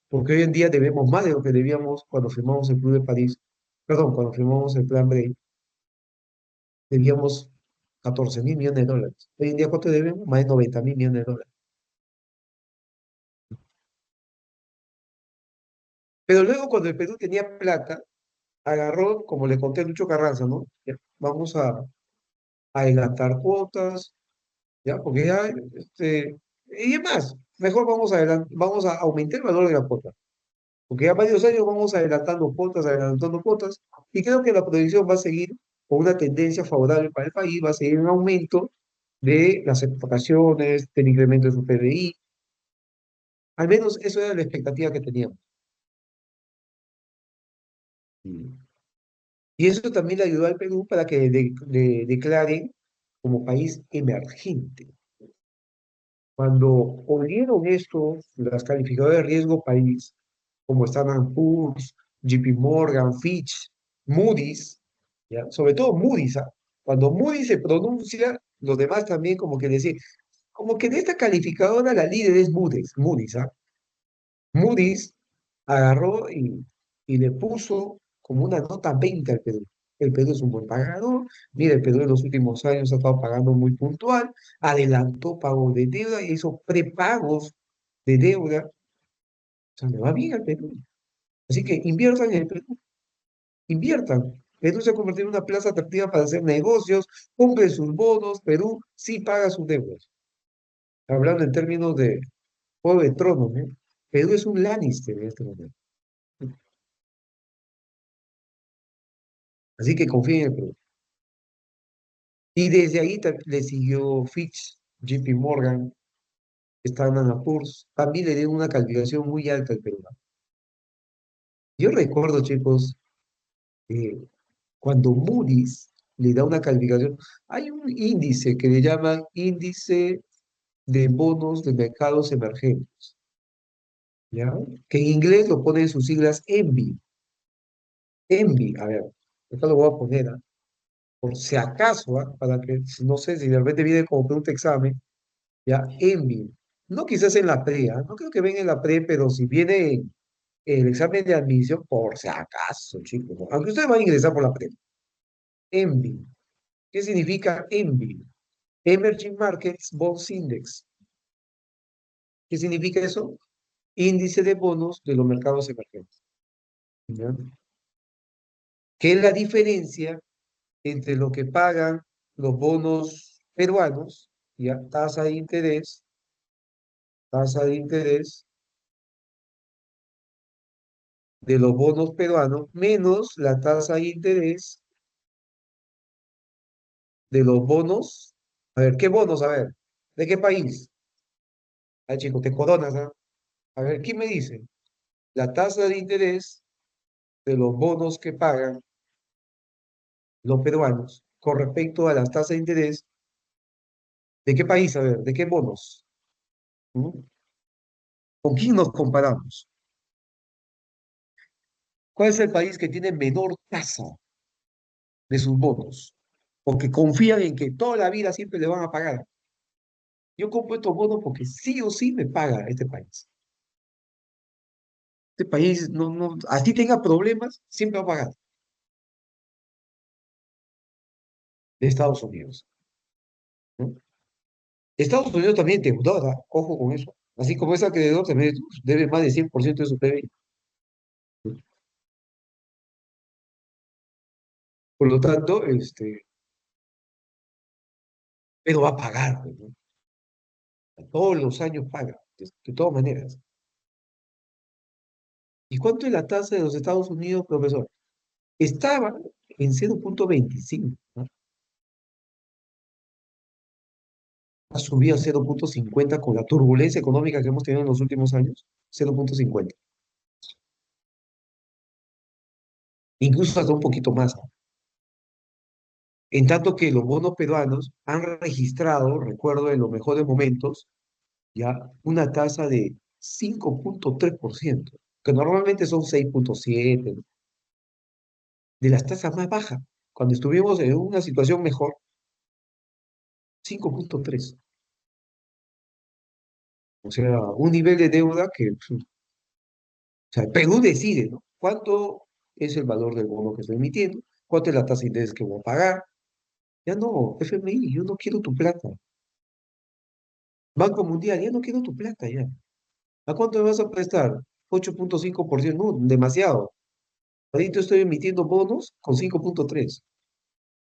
porque hoy en día debemos más de lo que debíamos cuando firmamos el Club de París, perdón, cuando firmamos el Plan Bray, debíamos 14.000 millones de dólares. Hoy en día, ¿cuánto debemos? Más de 90.000 millones de dólares. Pero luego, cuando el Perú tenía plata, agarró, como le conté a Lucho Carranza, ¿no? Ya, vamos a adelantar cuotas, ¿ya? Porque ya, y es más, mejor vamos a aumentar el valor de la cuota, porque ya varios años vamos adelantando cuotas, y creo que la proyección va a seguir con una tendencia favorable para el país, va a seguir un aumento de las exportaciones, del incremento de su PBI, al menos eso era la expectativa que teníamos. Y y eso también le ayudó al Perú para que le declaren como país emergente. Cuando oyeron esto, las calificadoras de riesgo país, como Standard Poor's, JP Morgan, Fitch, Moody's, ¿ya? Sobre todo Moody's, ¿ah? Cuando Moody's se pronuncia, los demás también como que decir, como que de esta calificadora la líder es Moody's, ¿ah? Moody's agarró y le puso como una nota 20 al Perú. El Perú es un buen pagador. Mira, el Perú en los últimos años ha estado pagando muy puntual, adelantó pagos de deuda y hizo prepagos de deuda. O sea, le va bien al Perú. Así que inviertan en el Perú, inviertan. Perú se ha convertido en una plaza atractiva para hacer negocios, compren sus bonos, Perú sí paga sus deudas. Hablando en términos de Juego de Tronos, ¿no? Perú es un Lannister en este momento. Así que confíen en el Perú. Y desde ahí le siguió Fitch, JP Morgan, Standard Poor's. También le dieron una calificación muy alta al Perú. Yo recuerdo, chicos, eh, cuando Moody's le da una calificación, hay un índice que le llaman índice de bonos de mercados emergentes, ¿ya? Que en inglés lo ponen sus siglas ENVI. ENVI, a ver, esto lo voy a poner, ¿ah? Por si acaso, ¿ah? Para que, no sé si de repente viene como pregunta examen, ya, ENVI. No quizás en la pre, ¿ah? No creo que venga en la pre, pero si viene el examen de admisión, por si acaso, chicos, ¿no? Aunque ustedes van a ingresar por la pre. ENVI. ¿Qué significa ENVI? Emerging Markets Bonds Index. ¿Qué significa eso? Índice de bonos de los mercados emergentes. ¿Ya? ¿Qué es la diferencia entre lo que pagan los bonos peruanos, ya, tasa de interés de los bonos peruanos, menos la tasa de interés de los bonos? A ver, ¿qué bonos? A ver, ¿de qué país? Ay, chicos, te coronas, ¿ah? A ver, ¿quién me dice? La tasa de interés de los bonos que pagan los peruanos con respecto a las tasas de interés, ¿de qué país? A ver, ¿de qué bonos? ¿Mm? ¿Con quién nos comparamos? ¿Cuál es el país que tiene menor tasa de sus bonos? Porque confían en que toda la vida siempre le van a pagar. Yo compro estos bonos porque sí o sí me paga este país. Este país, así tenga problemas, siempre va a pagar. De Estados Unidos. ¿No? Estados Unidos también te deudora, ojo con eso. Así como es acreedor, también debe más de 100% de su PBI. Por lo tanto, pero va a pagar, pues, ¿no? Todos los años paga, de todas maneras. ¿Y cuánto es la tasa de los Estados Unidos, profesor? Estaba en 0,25, ¿no? Ha subido a 0,50 con la turbulencia económica que hemos tenido en los últimos años. 0,50. Incluso hasta un poquito más, ¿no? En tanto que los bonos peruanos han registrado, recuerdo en los mejores momentos, ya una tasa de 5,3%, que normalmente son 6,7, ¿no? De las tasas más bajas. Cuando estuvimos en una situación mejor, 5,3. O sea, un nivel de deuda que, o sea, Perú decide, ¿no? ¿Cuánto es el valor del bono que estoy emitiendo? ¿Cuánto es la tasa de interés que voy a pagar? Ya no, FMI, yo no quiero tu plata. Banco Mundial, ya no quiero tu plata, ya. ¿A cuánto me vas a prestar? 8,5%, no, demasiado. Ahorita estoy emitiendo bonos con 5,3.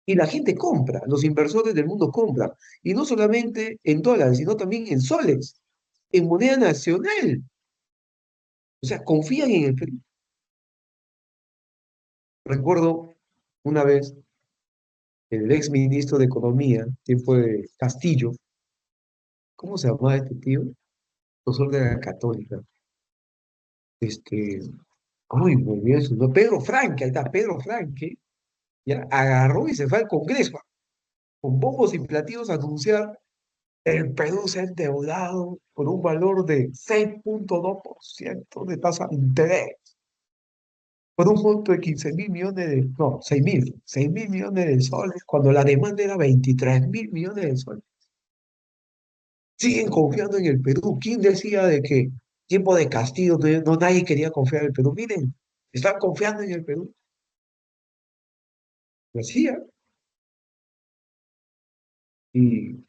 Y la gente compra, los inversores del mundo compran. Y no solamente en dólares, sino también en soles, en moneda nacional. O sea, confían en el Perú. Recuerdo una vez el ex ministro de Economía, tiempo de Castillo, ¿cómo se llamaba este tío? Profesor de la Católica. Este, ay, me olvidé su nombre. Pedro Franque, ahí está, Pedro Franque, ya agarró y se fue al Congreso con bombos y platillos a anunciar: el Perú se ha endeudado por un valor de 6,2% de tasa de interés, por un monto de 15.000 millones no, 6.000 millones de soles, cuando la demanda era 23.000 millones de soles. Siguen confiando en el Perú. ¿Quién decía de que tiempo de Castillo nadie quería confiar en el Perú? Miren, están confiando en el Perú. Lo hacía. Y,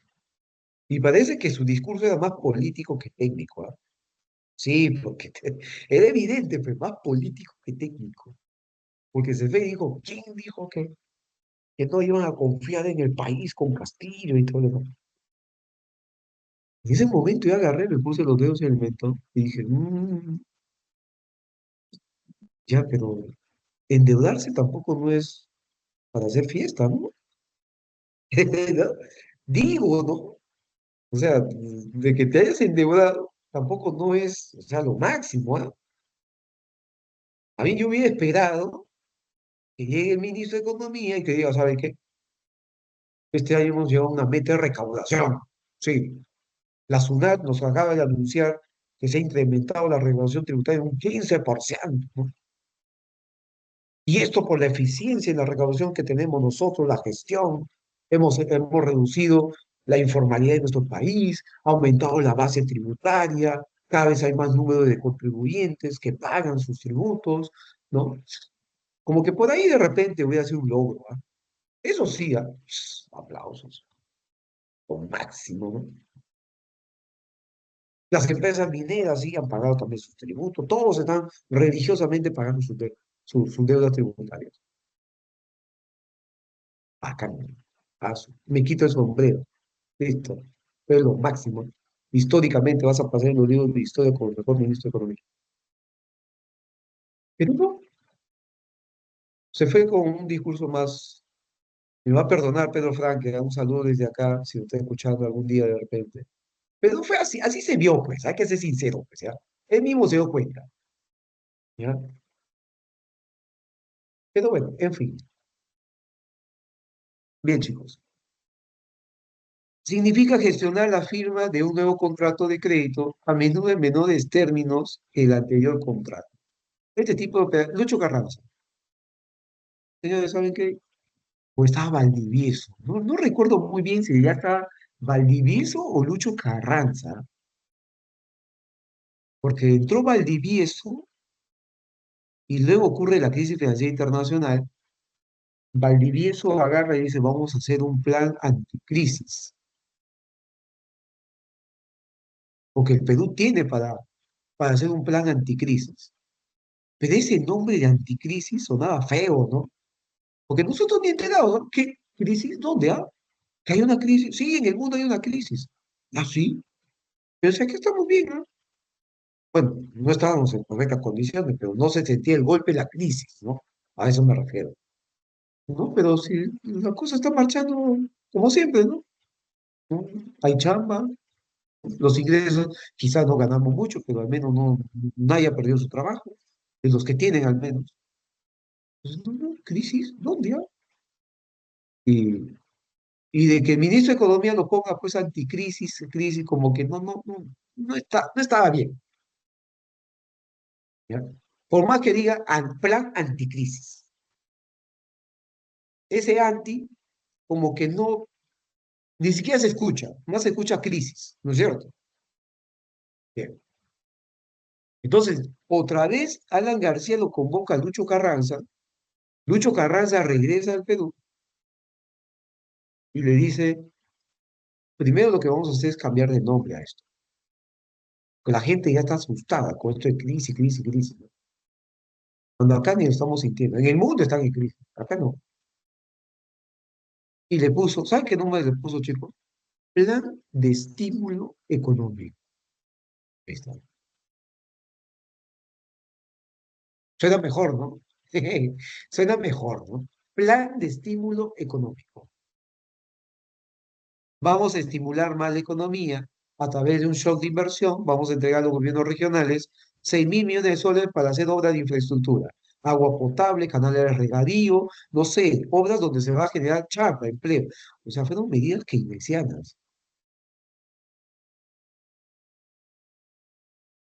y parece que su discurso era más político que técnico, ¿ah? Sí, porque era evidente, pero más político que técnico. Porque se ve y dijo, ¿quién dijo que no iban a confiar en el país con Castillo y todo lo demás? En ese momento yo agarré, me puse los dedos en el mentón y dije, ya, pero endeudarse tampoco no es. para hacer fiesta, ¿no? ¿No? Digo, ¿no? O sea, de que te hayas endeudado tampoco no es, o sea, lo máximo, ¿ah? A mí yo hubiera esperado que llegue el ministro de Economía y que diga, ¿sabe qué? Este año hemos llegado a una meta de recaudación. Sí, la SUNAT nos acaba de anunciar que se ha incrementado la recaudación tributaria en un 15%, ¿no? Y esto por la eficiencia en la recaudación que tenemos nosotros, la gestión. Hemos reducido la informalidad en nuestro país, ha aumentado la base tributaria, cada vez hay más número de contribuyentes que pagan sus tributos, ¿no? Como que por ahí de repente hubiera sido un logro, ¿ah? Eso sí, ¿ah? Aplausos, lo máximo, ¿no? Las empresas mineras sí han pagado también sus tributos, todos están religiosamente pagando sus deudas tributarias. Bacán. Me quito el sombrero. Listo. Es lo máximo. Históricamente vas a pasar en los libros de historia como el mejor ministro de Economía. Pero no, se fue con un discurso más. Me va a perdonar Pedro Frank, que da un saludo desde acá, si lo está escuchando algún día de repente. Pero no fue así, así se vio, pues, hay que ser sincero, pues, ¿ya? Él mismo se dio cuenta, ¿ya? Pero bueno, en fin. Bien, chicos. Significa gestionar la firma de un nuevo contrato de crédito, a menudo en menores términos que el anterior contrato. Este tipo de Lucho Carranza. Señores, ¿saben qué? O estaba Valdivieso. No, no recuerdo muy bien si ya estaba Valdivieso o Lucho Carranza, porque entró Valdivieso y luego ocurre la crisis financiera internacional. Valdivieso agarra y dice, vamos a hacer un plan anticrisis, porque el Perú tiene para hacer un plan anticrisis. Pero ese nombre de anticrisis sonaba feo, ¿no? Porque nosotros ni enterados, ¿no? ¿Qué crisis? ¿Dónde, ah? ¿Que hay una crisis? Sí, en el mundo hay una crisis. ¿Ah, sí? Pero si aquí estamos bien, ¿no? Bueno, no estábamos en correctas condiciones, pero no se sentía el golpe de la crisis, ¿no? A eso me refiero, ¿no? Pero si la cosa está marchando como siempre, ¿no? ¿No? Hay chamba, los ingresos, quizás no ganamos mucho, pero al menos nadie ha perdido su trabajo, de los que tienen al menos. Pues, no, no, crisis, ¿dónde, ah? Y, y de que el ministro de Economía lo ponga pues anticrisis, crisis, como que no estaba bien, ¿ya? Por más que diga plan anticrisis. Ese anti como que no, ni siquiera se escucha, más se escucha crisis, ¿no es cierto? Bien. Entonces, otra vez Alan García lo convoca a Lucho Carranza regresa al Perú y le dice, primero lo que vamos a hacer es cambiar de nombre a esto, que la gente ya está asustada con esto de crisis, crisis, crisis, ¿no? Cuando acá ni lo estamos sintiendo, en el mundo están en crisis, acá no. Y le puso, ¿sabe qué nombre le puso, chicos? Plan de estímulo económico. Ahí está. Suena mejor, ¿no? Suena mejor, ¿no? Plan de estímulo económico. Vamos a estimular más la economía a través de un shock de inversión. Vamos a entregar a los gobiernos regionales 6.000 millones de soles para hacer obras de infraestructura. Agua potable, canales de regadío, no sé, obras donde se va a generar chamba, empleo. O sea, fueron medidas keynesianas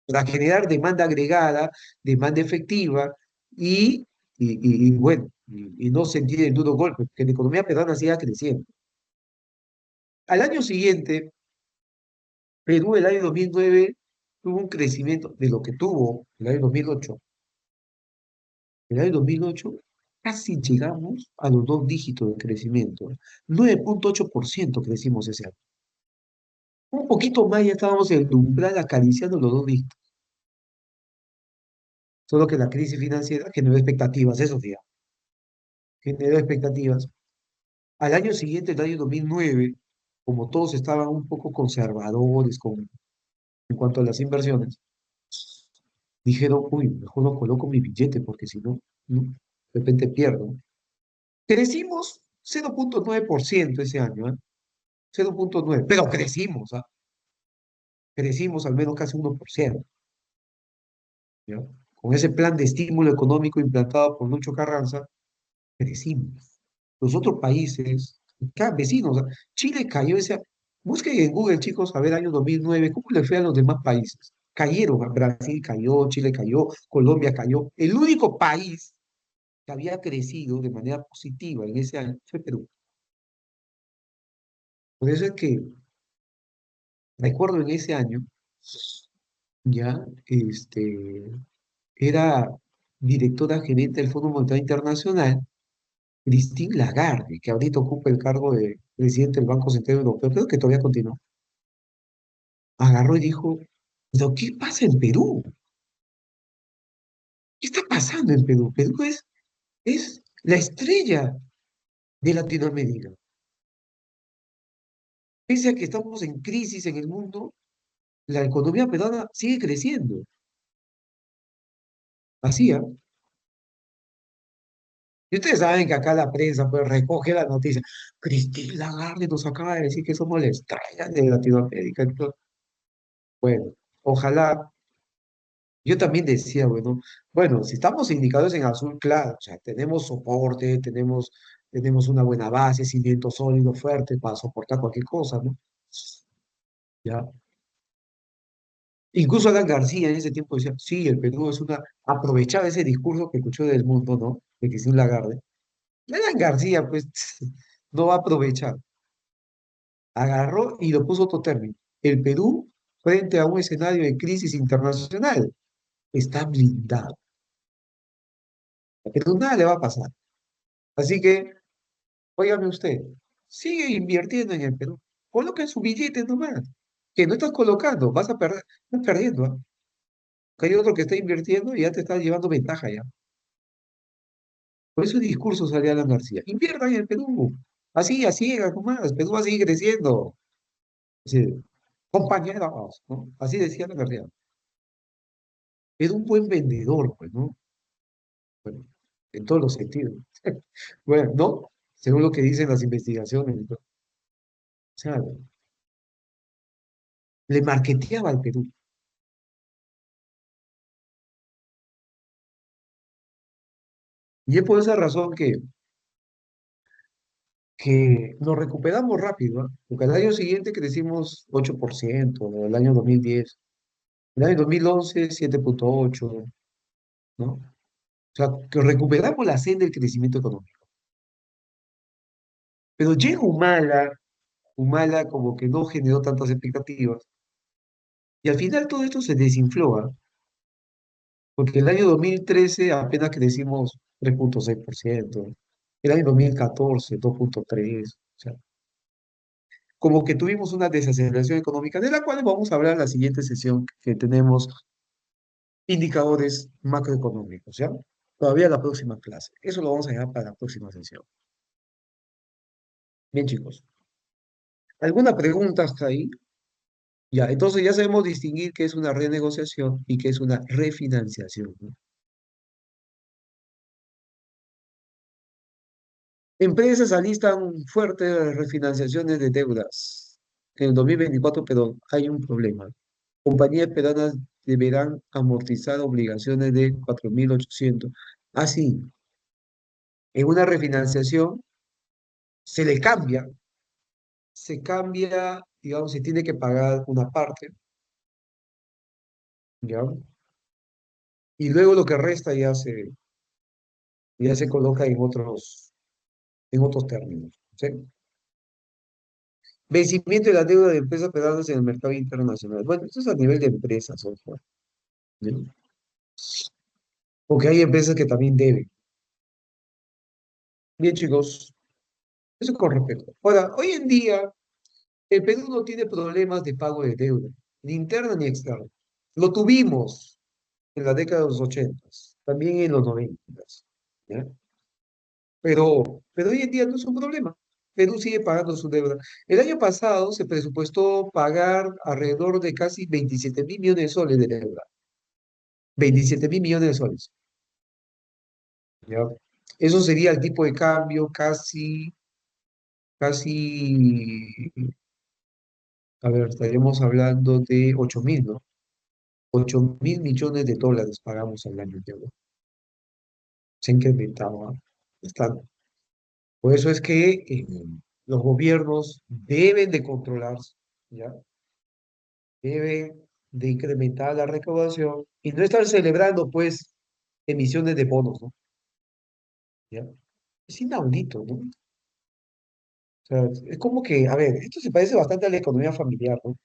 para generar demanda agregada, demanda efectiva y, bueno, y no sentir el duro golpe, porque la economía peruana siga creciendo. Al año siguiente, Perú el año 2009 tuvo un crecimiento de lo que tuvo el año 2008. El año 2008 casi llegamos a los dos dígitos de crecimiento. 9,8% crecimos ese año. Un poquito más ya estábamos en el umbral acariciando los dos dígitos. Solo que la crisis financiera generó expectativas, eso sí, generó expectativas. Al año siguiente, el año 2009, como todos estaban un poco conservadores en cuanto a las inversiones, dijeron, uy, mejor no coloco mi billete porque si no, de repente pierdo. Crecimos 0,9% ese año, ¿eh? 0,9, pero crecimos, ¿ah? Crecimos al menos casi 1%, ¿ya? Con ese plan de estímulo económico implantado por Lucho Carranza, crecimos. Los otros países, cada vecino, o sea, Chile cayó ese. Busquen en Google, chicos, a ver, año 2009, ¿cómo le fue a los demás países? Cayeron, Brasil cayó, Chile cayó, Colombia cayó. El único país que había crecido de manera positiva en ese año fue Perú. Por eso es que recuerdo en ese año, ya, era directora gerente del Fondo Monetario Internacional, Christine Lagarde, que ahorita ocupa el cargo de presidente del Banco Central Europeo, creo que todavía continúa, agarró y dijo, ¿pero qué pasa en Perú? ¿Qué está pasando en Perú? Perú es la estrella de Latinoamérica. Pese a que estamos en crisis en el mundo, la economía peruana sigue creciendo. Así, ¿ah? Y ustedes saben que acá la prensa pues recoge la noticia. Christine Lagarde nos acaba de decir que somos la estrella de Latinoamérica. Entonces, bueno, ojalá. Yo también decía, bueno, si estamos indicados en azul, claro, o sea, tenemos soporte, tenemos una buena base, cimiento sólido, fuerte para soportar cualquier cosa, ¿no? Ya. Incluso Alan García en ese tiempo decía, sí, el Perú es una, aprovechaba ese discurso que escuchó del mundo, ¿no? De Christine Lagarde. Y Alan García, pues, no va a aprovechar. Agarró y lo puso otro término. El Perú, frente a un escenario de crisis internacional, está blindado. A Perú nada le va a pasar. Así que, óigame usted, sigue invirtiendo en el Perú. Coloca su billete nomás. Que no estás colocando, vas a perder, estás perdiendo, ¿ah? Que hay otro que está invirtiendo y ya te está llevando ventaja ya. Por eso el discurso salía Alan García. Invierta en el Perú. Así, así, nomás. Perú va a seguir creciendo. Así, compañeros, ¿no? Así decía Alan García. Era un buen vendedor, pues, ¿no? Bueno, en todos los sentidos. Bueno, ¿no? Según lo que dicen las investigaciones, ¿no? O sea, le marketeaba al Perú. Y es por esa razón que nos recuperamos rápido, ¿ah? Porque al año siguiente crecimos 8%, el año 2010. El año 2011, 7,8, ¿no? O sea, que recuperamos la senda del crecimiento económico. Pero llega Humala como que no generó tantas expectativas. Y al final todo esto se desinfló, ¿ah? Porque el año 2013 apenas crecimos 3,6%. El año 2014, 2,3%. O sea, como que tuvimos una desaceleración económica, de la cual vamos a hablar en la siguiente sesión que tenemos indicadores macroeconómicos, ¿ya? Todavía la próxima clase. Eso lo vamos a dejar para la próxima sesión. Bien, chicos. ¿Alguna pregunta hasta ahí? Ya, entonces ya sabemos distinguir qué es una renegociación y qué es una refinanciación, ¿no? Empresas alistan fuertes refinanciaciones de deudas en el 2024, pero hay un problema. Compañías peruanas deberán amortizar obligaciones de 4.800. Así, en una refinanciación se le cambia, digamos, se tiene que pagar una parte, ¿ya? Y luego lo que resta ya se coloca en otros términos, ¿sí? Vencimiento de la deuda de empresas peruanas en el mercado internacional. Bueno, esto es a nivel de empresas, ojo, ¿no? Porque hay empresas que también deben. Bien, chicos, eso con respecto. Ahora, hoy en día, el Perú no tiene problemas de pago de deuda, ni interna ni externa. Lo tuvimos en la década de los 80, también en los 90, ¿ya? Pero hoy en día no es un problema. Perú sigue pagando su deuda. El año pasado se presupuestó pagar alrededor de casi 27.000 millones de soles de deuda. 27.000 millones de soles. ¿Ya? Eso sería el tipo de cambio casi, a ver, estaríamos hablando de 8.000, ¿no? 8.000 millones de dólares pagamos al año, ya, ¿no? Se ha incrementado, ¿ah? Bastante. Por eso es que los gobiernos deben de controlarse, ¿ya? Deben de incrementar la recaudación y no estar celebrando, pues, emisiones de bonos, ¿no? ¿Ya? Es inaudito, ¿no? O sea, es como que, a ver, esto se parece bastante a la economía familiar, ¿no?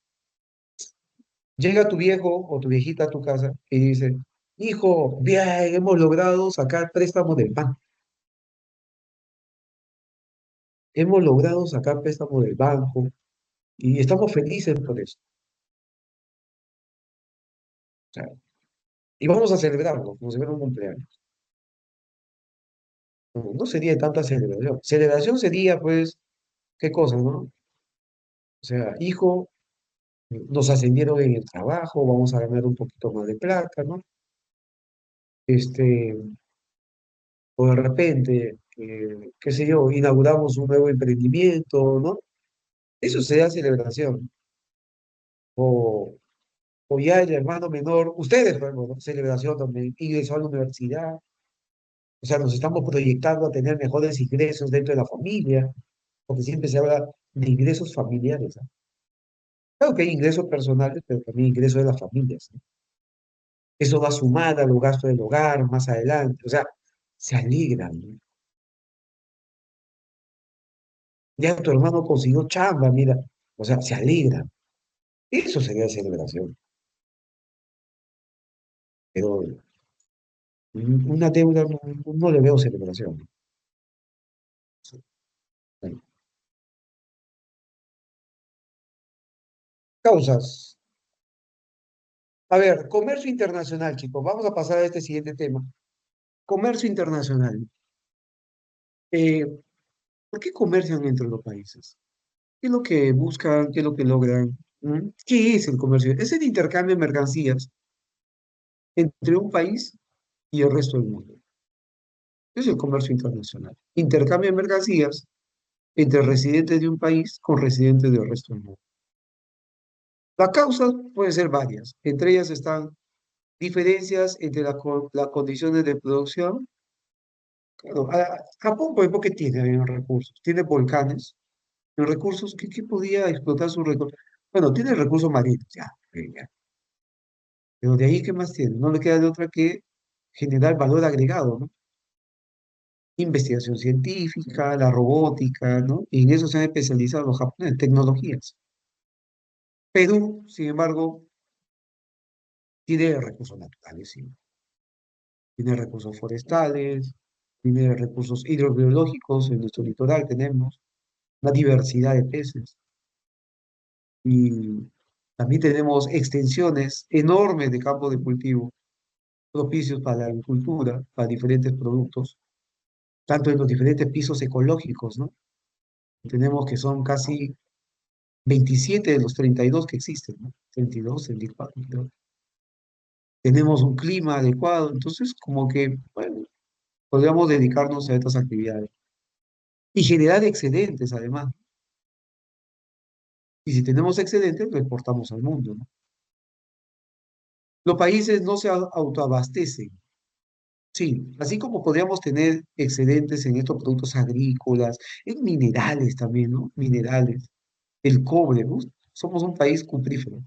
Llega tu viejo o tu viejita a tu casa y dice, hijo, bien, hemos logrado sacar préstamos del banco. Hemos logrado sacar préstamos del banco y estamos felices por eso. O sea, y vamos a celebrarlo, como si fuera un cumpleaños. No, no sería tanta celebración. Celebración sería, pues, ¿qué cosa, no? O sea, hijo, nos ascendieron en el trabajo, vamos a ganar un poquito más de plata, ¿no? Este, o de repente, qué sé yo, inauguramos un nuevo emprendimiento, ¿no? Eso sería celebración. O, o ya el hermano menor, ustedes, bueno, ¿no? Celebración también, ingresó a la universidad. O sea, nos estamos proyectando a tener mejores ingresos dentro de la familia, porque siempre se habla de ingresos familiares, ¿ah? Claro que hay ingresos personales, pero también ingresos de las familias, ¿no? Eso va sumado a los gastos del hogar más adelante. O sea, se alegran, ¿no? Ya tu hermano consiguió chamba, mira. O sea, se alegran. Eso sería celebración. Pero una deuda no, no le veo celebración. Bueno, causas. A ver, comercio internacional, chicos. Vamos a pasar a este siguiente tema. Comercio internacional. Eh, ¿Por qué comercian entre los países? ¿Qué es lo que buscan? ¿Qué es lo que logran? ¿Mm? ¿Qué es el comercio? Es el intercambio de mercancías entre un país y el resto del mundo. Es el comercio internacional. Intercambio de mercancías entre residentes de un país con residentes del resto del mundo. Las causas pueden ser varias. Entre ellas están diferencias entre las condiciones de producción. Claro, Japón, por ejemplo, ¿qué tiene en recursos? Tiene volcanes. En recursos, ¿qué podía explotar sus recursos? Bueno, tiene recursos marinos, ya, ya. Pero de ahí, ¿qué más tiene? No le queda de otra que generar valor agregado, ¿no? Investigación científica, la robótica, ¿no? Y en eso se han especializado los japoneses, tecnologías. Perú, sin embargo, tiene recursos naturales, sí. Tiene recursos forestales, tiene recursos hidrobiológicos, en nuestro litoral tenemos una diversidad de peces. Y también tenemos extensiones enormes de campos de cultivo propicios para la agricultura, para diferentes productos, tanto en los diferentes pisos ecológicos, ¿no? Tenemos que son casi 27 de los 32 que existen, ¿no? 32, 34, creo. Tenemos un clima adecuado, entonces como que, bueno, podríamos dedicarnos a estas actividades y generar excedentes además. Y si tenemos excedentes, lo exportamos al mundo, ¿no? Los países no se autoabastecen. Sí, así como podríamos tener excedentes en estos productos agrícolas, en minerales también, ¿no? Minerales, el cobre, ¿no? Somos un país cuprífero.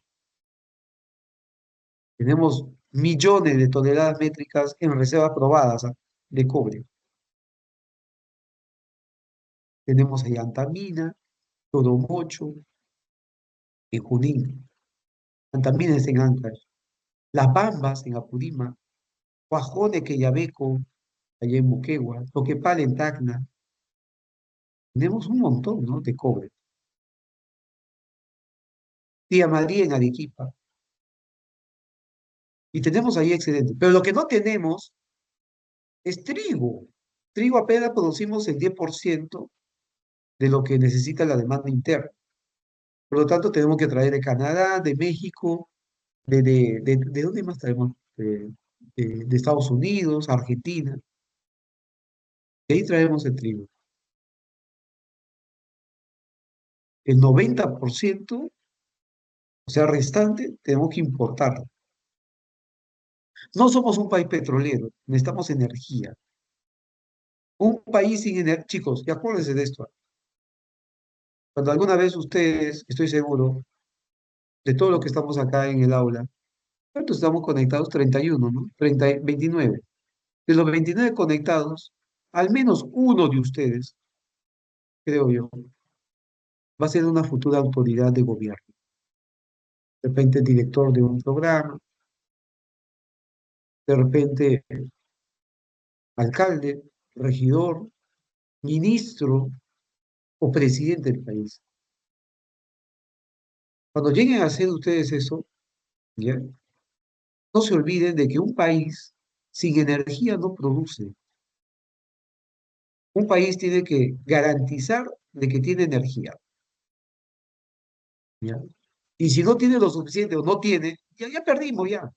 Tenemos millones de toneladas métricas en reservas probadas, ¿ah? De cobre. Tenemos ahí Antamina, Toromocho, en Junín. Antamina está en Ancash. Las Bambas en Apurímac. Guajone, Quellaveco, allá en Moquegua. Toquepala en Tacna. Tenemos un montón, ¿no? De cobre. Tía Madrid en Arequipa. Y tenemos ahí excedentes. Pero lo que no tenemos es trigo. Trigo apenas producimos el 10% de lo que necesita la demanda interna. Por lo tanto, tenemos que traer de Canadá, de México, ¿de dónde más traemos? De Estados Unidos, Argentina. De ahí traemos el trigo. El 90%, o sea, restante, tenemos que importarlo. No somos un país petrolero, necesitamos energía. Un país sin energía, chicos, y acuérdense de esto. Cuando alguna vez ustedes, estoy seguro, de todo lo que estamos acá en el aula, ¿cuántos estamos conectados? 31, ¿no? 29. De los 29 conectados, al menos uno de ustedes, creo yo, va a ser una futura autoridad de gobierno. De repente director de un programa, de repente alcalde, regidor, ministro o presidente del país. Cuando lleguen a hacer ustedes eso, ¿ya? No se olviden de que un país sin energía no produce. Un país tiene que garantizar de que tiene energía, ¿ya? Y si no tiene lo suficiente o no tiene, ya perdimos, ya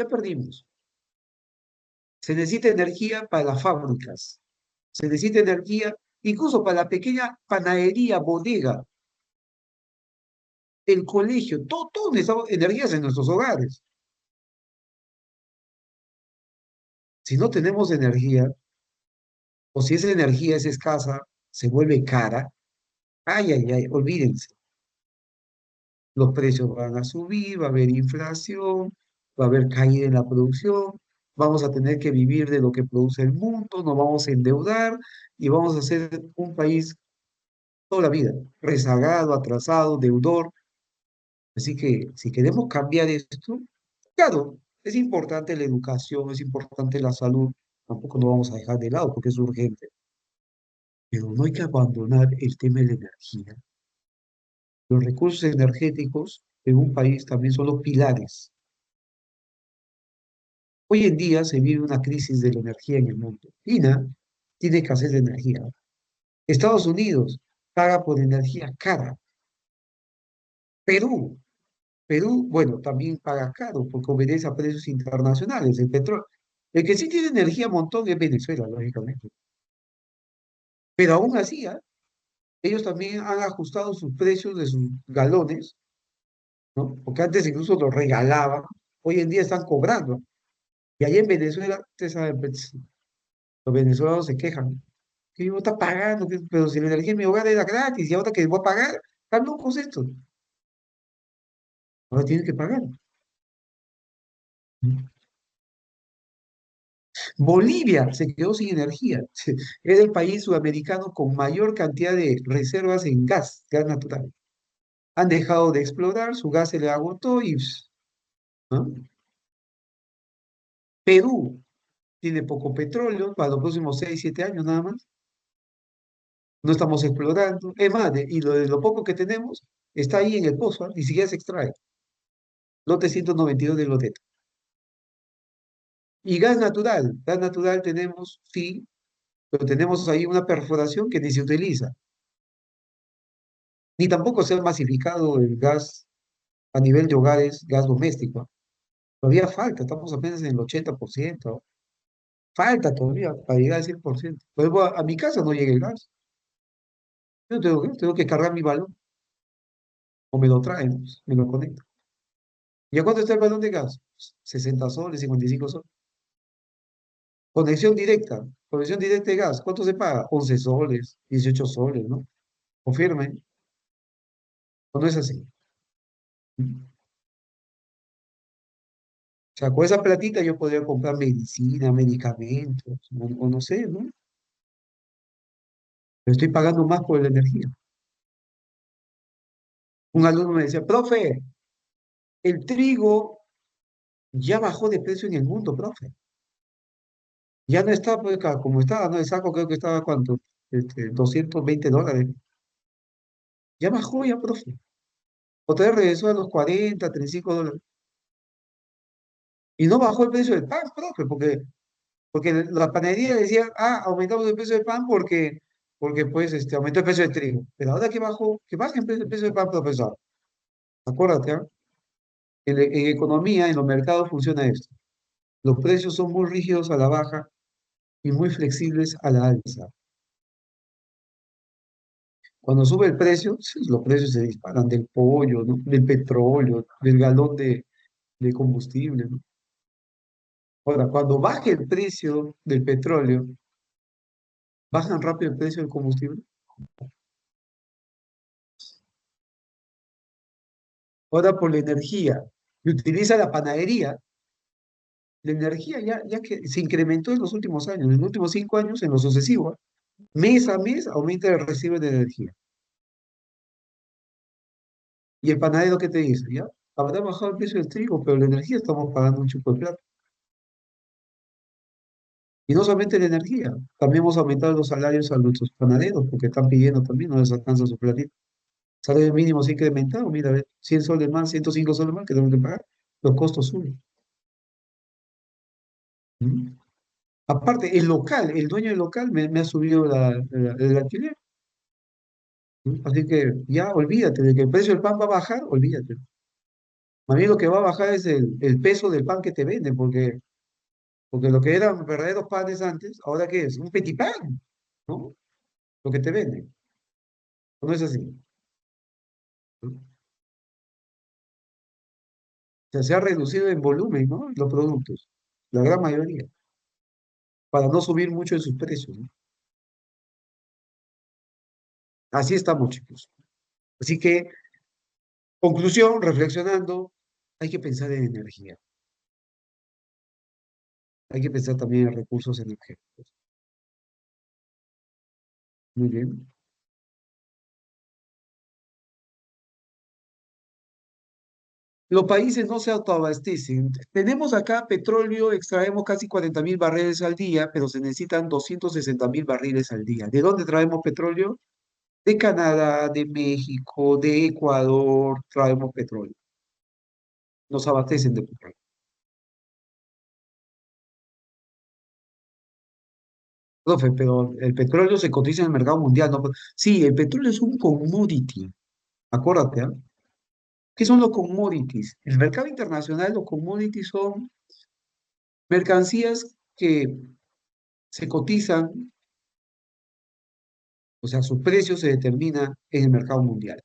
perdimos. Se necesita energía para las fábricas, se necesita energía incluso para la pequeña panadería, bodega, el colegio, todo necesitamos energías en nuestros hogares. Si no tenemos energía, o si esa energía es escasa, se vuelve cara, ay, olvídense. Los precios van a subir, va a haber inflación, va a haber caída en la producción, vamos a tener que vivir de lo que produce el mundo, nos vamos a endeudar y vamos a ser un país toda la vida, rezagado, atrasado, deudor. Así que si queremos cambiar esto, claro, es importante la educación, es importante la salud, tampoco lo vamos a dejar de lado porque es urgente, pero no hay que abandonar el tema de la energía. Los recursos energéticos en un país también son los pilares. Hoy en día se vive una crisis de la energía en el mundo. China tiene escasez de energía. Estados Unidos paga por energía cara. Perú, bueno, también paga caro porque obedece a precios internacionales. El petróleo. El que sí tiene energía un montón es Venezuela, lógicamente. Pero aún así, ellos también han ajustado sus precios de sus galones, ¿no? Porque antes incluso los regalaban, hoy en día están cobrando. Y allá en Venezuela, ustedes saben, pues, los venezolanos se quejan. Que yo está pagando, pero si la energía en mi hogar era gratis y ahora que voy a pagar, están locos estos. Ahora tienen que pagar. Bolivia se quedó sin energía. Es el país sudamericano con mayor cantidad de reservas en gas natural. Han dejado de explorar, su gas se le agotó y, ¿no? Perú tiene poco petróleo para los próximos 6 7 años nada más. No estamos explorando. Es más, y lo de lo poco que tenemos está ahí en el pozo, ni siquiera se extrae. Lote 192 de Loreto. Y gas natural tenemos, sí, pero tenemos ahí una perforación que ni se utiliza. Ni tampoco se ha masificado el gas a nivel de hogares, gas doméstico. Todavía falta, estamos apenas en el 80%. Falta todavía para llegar al 100%. Por ejemplo, a mi casa no llega el gas. Yo tengo que cargar mi balón o me lo traen, pues, me lo conecto. ¿Y a cuánto está el balón de gas? 60 soles, 55 soles. Conexión directa de gas. ¿Cuánto se paga? 11 soles, 18 soles, ¿no? Confirmen, ¿o no es así? O sea, con esa platita yo podría comprar medicina, medicamentos, o no sé, ¿no? Pero estoy pagando más por la energía. Un alumno me decía, profe, el trigo ya bajó de precio en el mundo, profe. Ya no está pues, como estaba, ¿no? El saco creo que estaba, ¿cuánto? $220. Ya bajó ya, profe. Otra vez regresó a los 40, $35. Y no bajó el precio del pan, profe, porque la panadería decía, aumentamos el precio del pan porque pues aumentó el precio del trigo. Pero ahora que bajó, que baje el precio del pan, profesor. Acuérdate, ¿ah? En economía, en los mercados funciona esto. Los precios son muy rígidos a la baja y muy flexibles a la alza. Cuando sube el precio, sí, los precios se disparan del pollo, ¿no? Del petróleo, del galón de combustible, ¿no? Ahora, cuando baje el precio del petróleo, bajan rápido el precio del combustible. Ahora, por la energía que utiliza la panadería, la energía ya que se incrementó en los últimos años, en los últimos 5 años, en lo sucesivo, mes a mes aumenta el recibo de energía. Y el panadero, ¿qué te dice? Ya, habrá bajado el precio del trigo, pero la energía estamos pagando un chupo de plata. Y no solamente la energía, también hemos aumentado los salarios a nuestros panaderos, porque están pidiendo también, no les alcanza su platito. Salario mínimo se ha incrementado, mira, a ver, 100 soles más, 105 soles más que tenemos que pagar. Los costos suben. ¿Mm? Aparte, el local, el dueño del local me ha subido el alquiler. ¿Mm? Así que ya olvídate de que el precio del pan va a bajar, olvídate. A mí lo que va a bajar es el peso del pan que te venden, porque lo que eran verdaderos panes antes, ¿ahora qué es? Un petit pan, ¿no? Lo que te venden. ¿No es así? ¿No? O sea, se ha reducido en volumen, ¿no? Los productos, la gran mayoría, para no subir mucho en sus precios, ¿no? Así estamos, chicos. Así que, conclusión, reflexionando, hay que pensar en energía, hay que pensar también en recursos energéticos. Muy bien. Los países no se autoabastecen. Tenemos acá petróleo, extraemos casi 40.000 barriles al día, pero se necesitan 260.000 barriles al día. ¿De dónde traemos petróleo? De Canadá, de México, de Ecuador, traemos petróleo. Nos abastecen de petróleo. Profe, pero el petróleo se cotiza en el mercado mundial, ¿no? Sí, el petróleo es un commodity, acuérdate, ¿ah? ¿Qué son los commodities? En el mercado internacional, los commodities son mercancías que se cotizan, o sea, su precio se determina en el mercado mundial.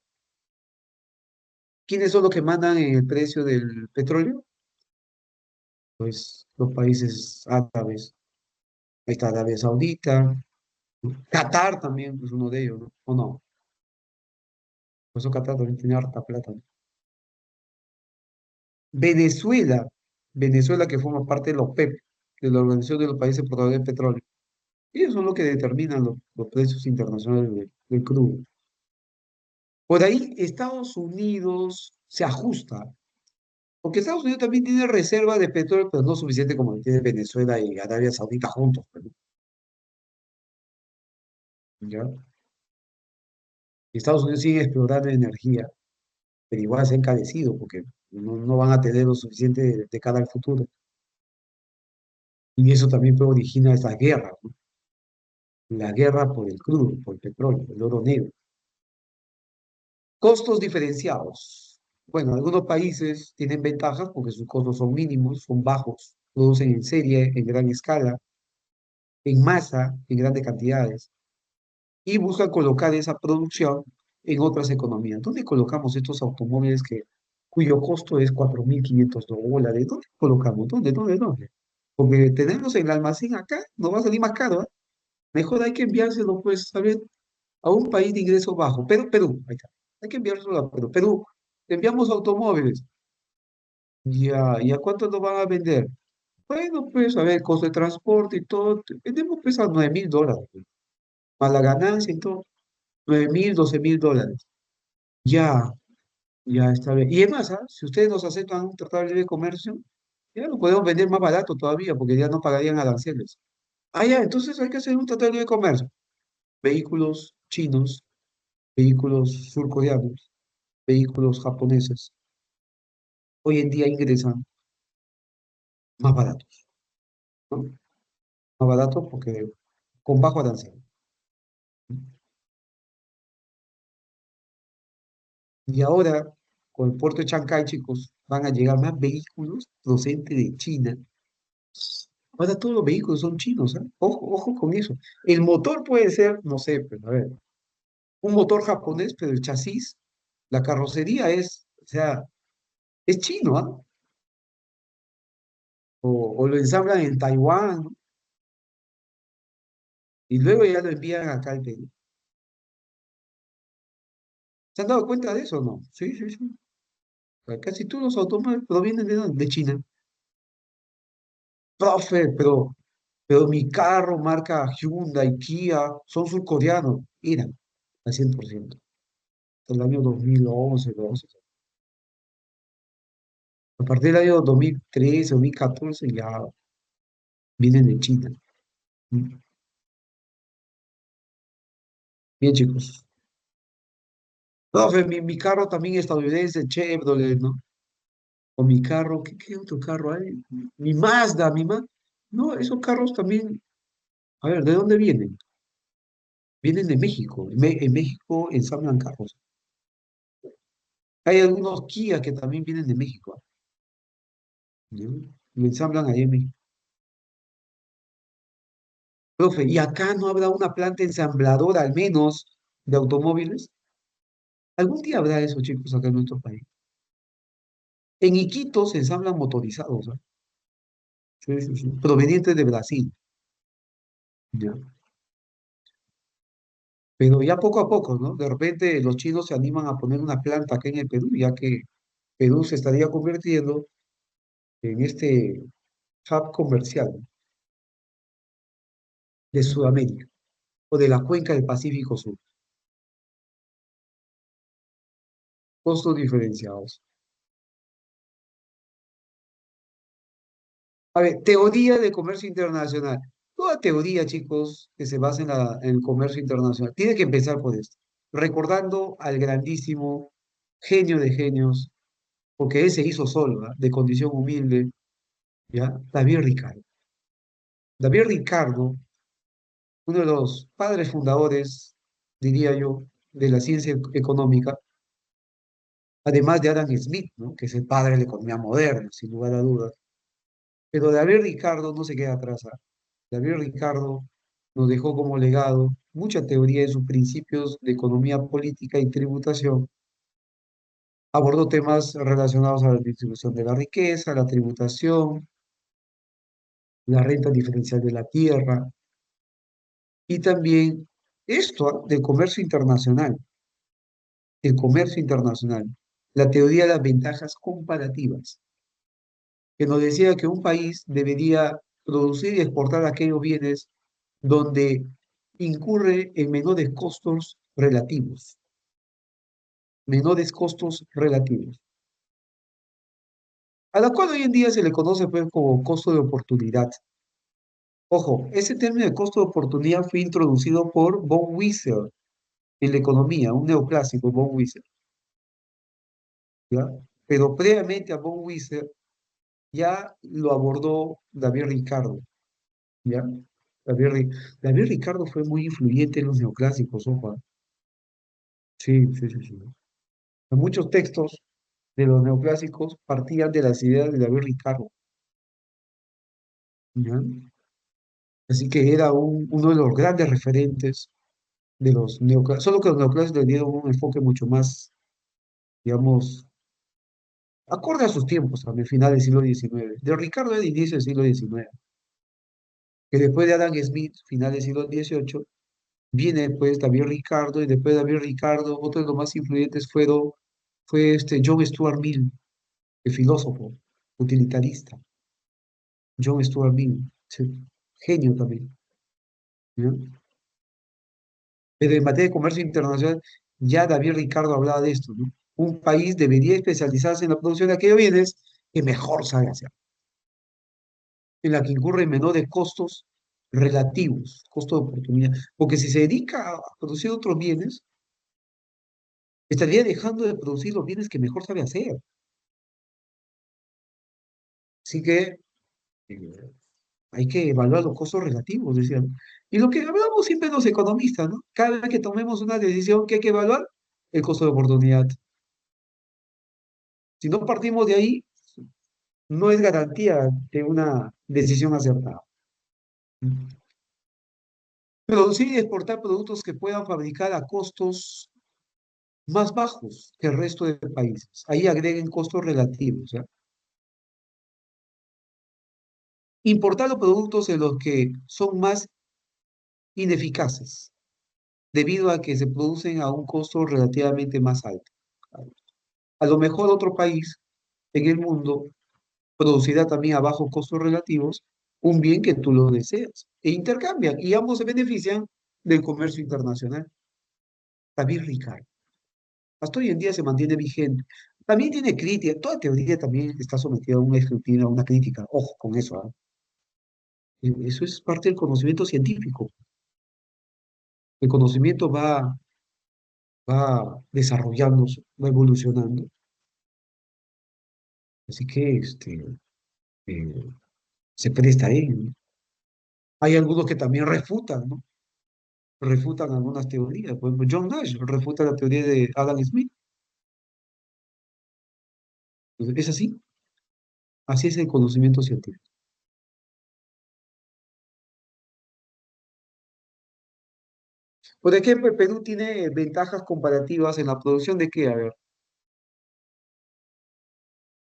¿Quiénes son los que mandan en el precio del petróleo? Pues los países árabes. Ahí está Arabia Saudita, Qatar también es uno de ellos, ¿no? ¿O no? Por eso Qatar también tiene harta plata, ¿no? Venezuela, Venezuela que forma parte de la OPEP, de la Organización de los Países Exportadores de Petróleo. Ellos son los que determinan los precios internacionales del crudo. Por ahí Estados Unidos se ajusta, porque Estados Unidos también tiene reserva de petróleo, pero no suficiente como tiene Venezuela y Arabia Saudita juntos, pues, ¿no? ¿Ya? Y Estados Unidos sigue explorando energía, pero igual se ha encarecido, porque no van a tener lo suficiente de cara al futuro. Y eso también puede originar esas guerras, ¿no? La guerra por el crudo, por el petróleo, el oro negro. Costos diferenciados. Bueno, algunos países tienen ventajas porque sus costos son mínimos, son bajos, producen en serie, en gran escala, en masa, en grandes cantidades, y buscan colocar esa producción en otras economías. ¿Dónde colocamos estos automóviles cuyo costo es $4.500? ¿Dónde colocamos? ¿Dónde? Porque tenerlos en el almacén acá nos va a salir más caro, ¿eh? Mejor hay que enviárselo, pues, a ver, a un país de ingreso bajo. Perú, ahí está. Hay que enviárselo a Perú. Perú, enviamos automóviles. Ya, ¿y a cuánto nos van a vender? Bueno, pues, a ver, costo de transporte y todo. Vendemos pues a $9.000, pues, más la ganancia y todo. 9.000, $12.000. Ya, ya está bien. Y es más, ¿ah? Si ustedes nos aceptan un tratado de libre comercio, ya lo podemos vender más barato todavía, porque ya no pagarían aranceles. Ah, ya, entonces hay que hacer un tratado de libre comercio. Vehículos chinos, vehículos surcoreanos, vehículos japoneses, hoy en día ingresan más baratos, ¿no? Más baratos porque con bajo arancel. Y ahora, con el puerto de Chancay, chicos, van a llegar más vehículos procedentes de China Ahora todos los vehículos son chinos, ¿ah? Ojo, ojo con eso. El motor puede ser, no sé, pero a ver, un motor japonés, pero el chasis, la carrocería es, o sea, es chino, ¿ah? O lo ensamblan en Taiwán, ¿no? Y luego ya lo envían acá al Perú. ¿Se han dado cuenta de eso o no? Sí, sí, sí. Casi todos los automóviles provienen de, ¿dónde? De China. Profe, pero mi carro marca Hyundai, Kia, son surcoreanos. Eran, al 100%. Hasta el año 2011, 12. A partir del año 2013, 2014 ya vienen de China. Mm. Bien, chicos. Profe, mi carro también estadounidense, Chevrolet, ¿no? O mi carro, ¿qué otro carro hay? Mi Mazda, mi Mazda. No, esos carros también, a ver, ¿de dónde vienen? Vienen de México. En México ensamblan carros. Hay algunos Kia que también vienen de México. ¿No? Lo ensamblan ahí en México. Profe, ¿y acá no habrá una planta ensambladora al menos de automóviles? Algún día habrá eso, chicos, acá en nuestro país. En Iquitos se ensamblan motorizados, ¿ah? Sí, sí, sí. Provenientes de Brasil. ¿Ya? Pero ya poco a poco, ¿no? De repente los chinos se animan a poner una planta acá en el Perú, ya que Perú se estaría convirtiendo en este hub comercial de Sudamérica o de la cuenca del Pacífico Sur. Costos diferenciados. A ver, teoría de comercio internacional. Toda teoría, chicos, que se basa en el comercio internacional, tiene que empezar por esto, recordando al grandísimo genio de genios, porque él se hizo solo, ¿ah? De condición humilde, ¿ya? David Ricardo. David Ricardo, uno de los padres fundadores, diría yo, de la ciencia económica, además de Adam Smith, ¿no? Que es el padre de la economía moderna, sin lugar a dudas. Pero David Ricardo no se queda atrás, ¿ah? David Ricardo nos dejó como legado mucha teoría de sus principios de economía política y tributación. Abordó temas relacionados a la distribución de la riqueza, la tributación, la renta diferencial de la tierra y también esto, del comercio internacional, el comercio internacional, la teoría de las ventajas comparativas, que nos decía que un país debería producir y exportar aquellos bienes donde incurre en menores costos relativos, a la cual hoy en día se le conoce pues como costo de oportunidad. Ojo, ese término de costo de oportunidad fue introducido por von Wieser en la economía, un neoclásico, von Wieser, ¿ya? Pero previamente a von Wieser ya lo abordó David Ricardo, ¿ya? David, David Ricardo fue muy influyente en los neoclásicos, ojo. ¿Ah? Sí, sí, sí, sí. Muchos textos de los neoclásicos partían de las ideas de David Ricardo, ¿ya? Así que era uno de los grandes referentes de los neoclásicos, solo que los neoclásicos le dieron un enfoque mucho más, digamos, acorde a sus tiempos, a final del siglo XIX. De Ricardo era de inicio del siglo XIX, que después de Adam Smith, final del siglo XVIII, viene pues David Ricardo, y después de David Ricardo, otro de los más influyentes fue este John Stuart Mill, el filósofo utilitarista, John Stuart Mill, sí, genio también, ¿ya? Pero en materia de comercio internacional, ya David Ricardo hablaba de esto, ¿no? Un país debería especializarse en la producción de aquellos bienes que mejor sabe hacer, en la que incurre menores costos relativos, costo de oportunidad. Porque si se dedica a producir otros bienes, estaría dejando de producir los bienes que mejor sabe hacer. Así que eh, hay que evaluar los costos relativos, decían. Y lo que hablamos siempre los economistas, ¿no? Cada vez que tomemos una decisión que hay que evaluar, el costo de oportunidad. Si no partimos de ahí, no es garantía de una decisión acertada. Producir y exportar productos que puedan fabricar a costos más bajos que el resto de países. Ahí agreguen costos relativos, ¿ya? Importar los productos en los que son más ineficaces, debido a que se producen a un costo relativamente más alto. A lo mejor otro país en el mundo producirá también a bajos costos relativos un bien que tú lo deseas. E intercambian y ambos se benefician del comercio internacional. David Ricardo. Hasta hoy en día se mantiene vigente. También tiene crítica, toda teoría también está sometida a un escrutinio, a una crítica. Ojo con eso, ¿ah? Eso es parte del conocimiento científico. El conocimiento va desarrollándose, va evolucionando. Así que eh, se presta ahí, ¿no? Hay algunos que también refutan, ¿no? Refutan algunas teorías. Por ejemplo, John Nash refuta la teoría de Adam Smith. Entonces, es así, así es el conocimiento científico. Por ejemplo, el Perú tiene ventajas comparativas en la producción de qué, a ver.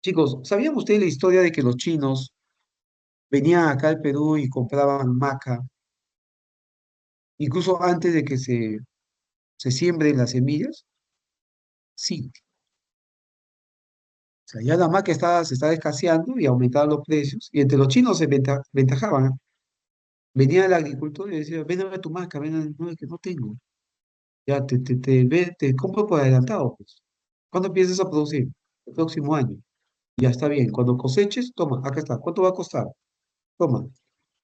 Chicos, ¿sabían ustedes la historia de que los chinos venían acá al Perú y compraban maca, incluso antes de que se siembren las semillas? Sí. O sea, ya la maca se estaba escaseando y aumentaban los precios, y entre los chinos se ventajaban, ¿eh? Venía el agricultor y decía, ven a ver tu maca, ven a no, es que no tengo. Ya te compro por adelantado, pues. ¿Cuándo empiezas a producir? El próximo año. Ya está bien. Cuando coseches, toma, acá está. ¿Cuánto va a costar? Toma,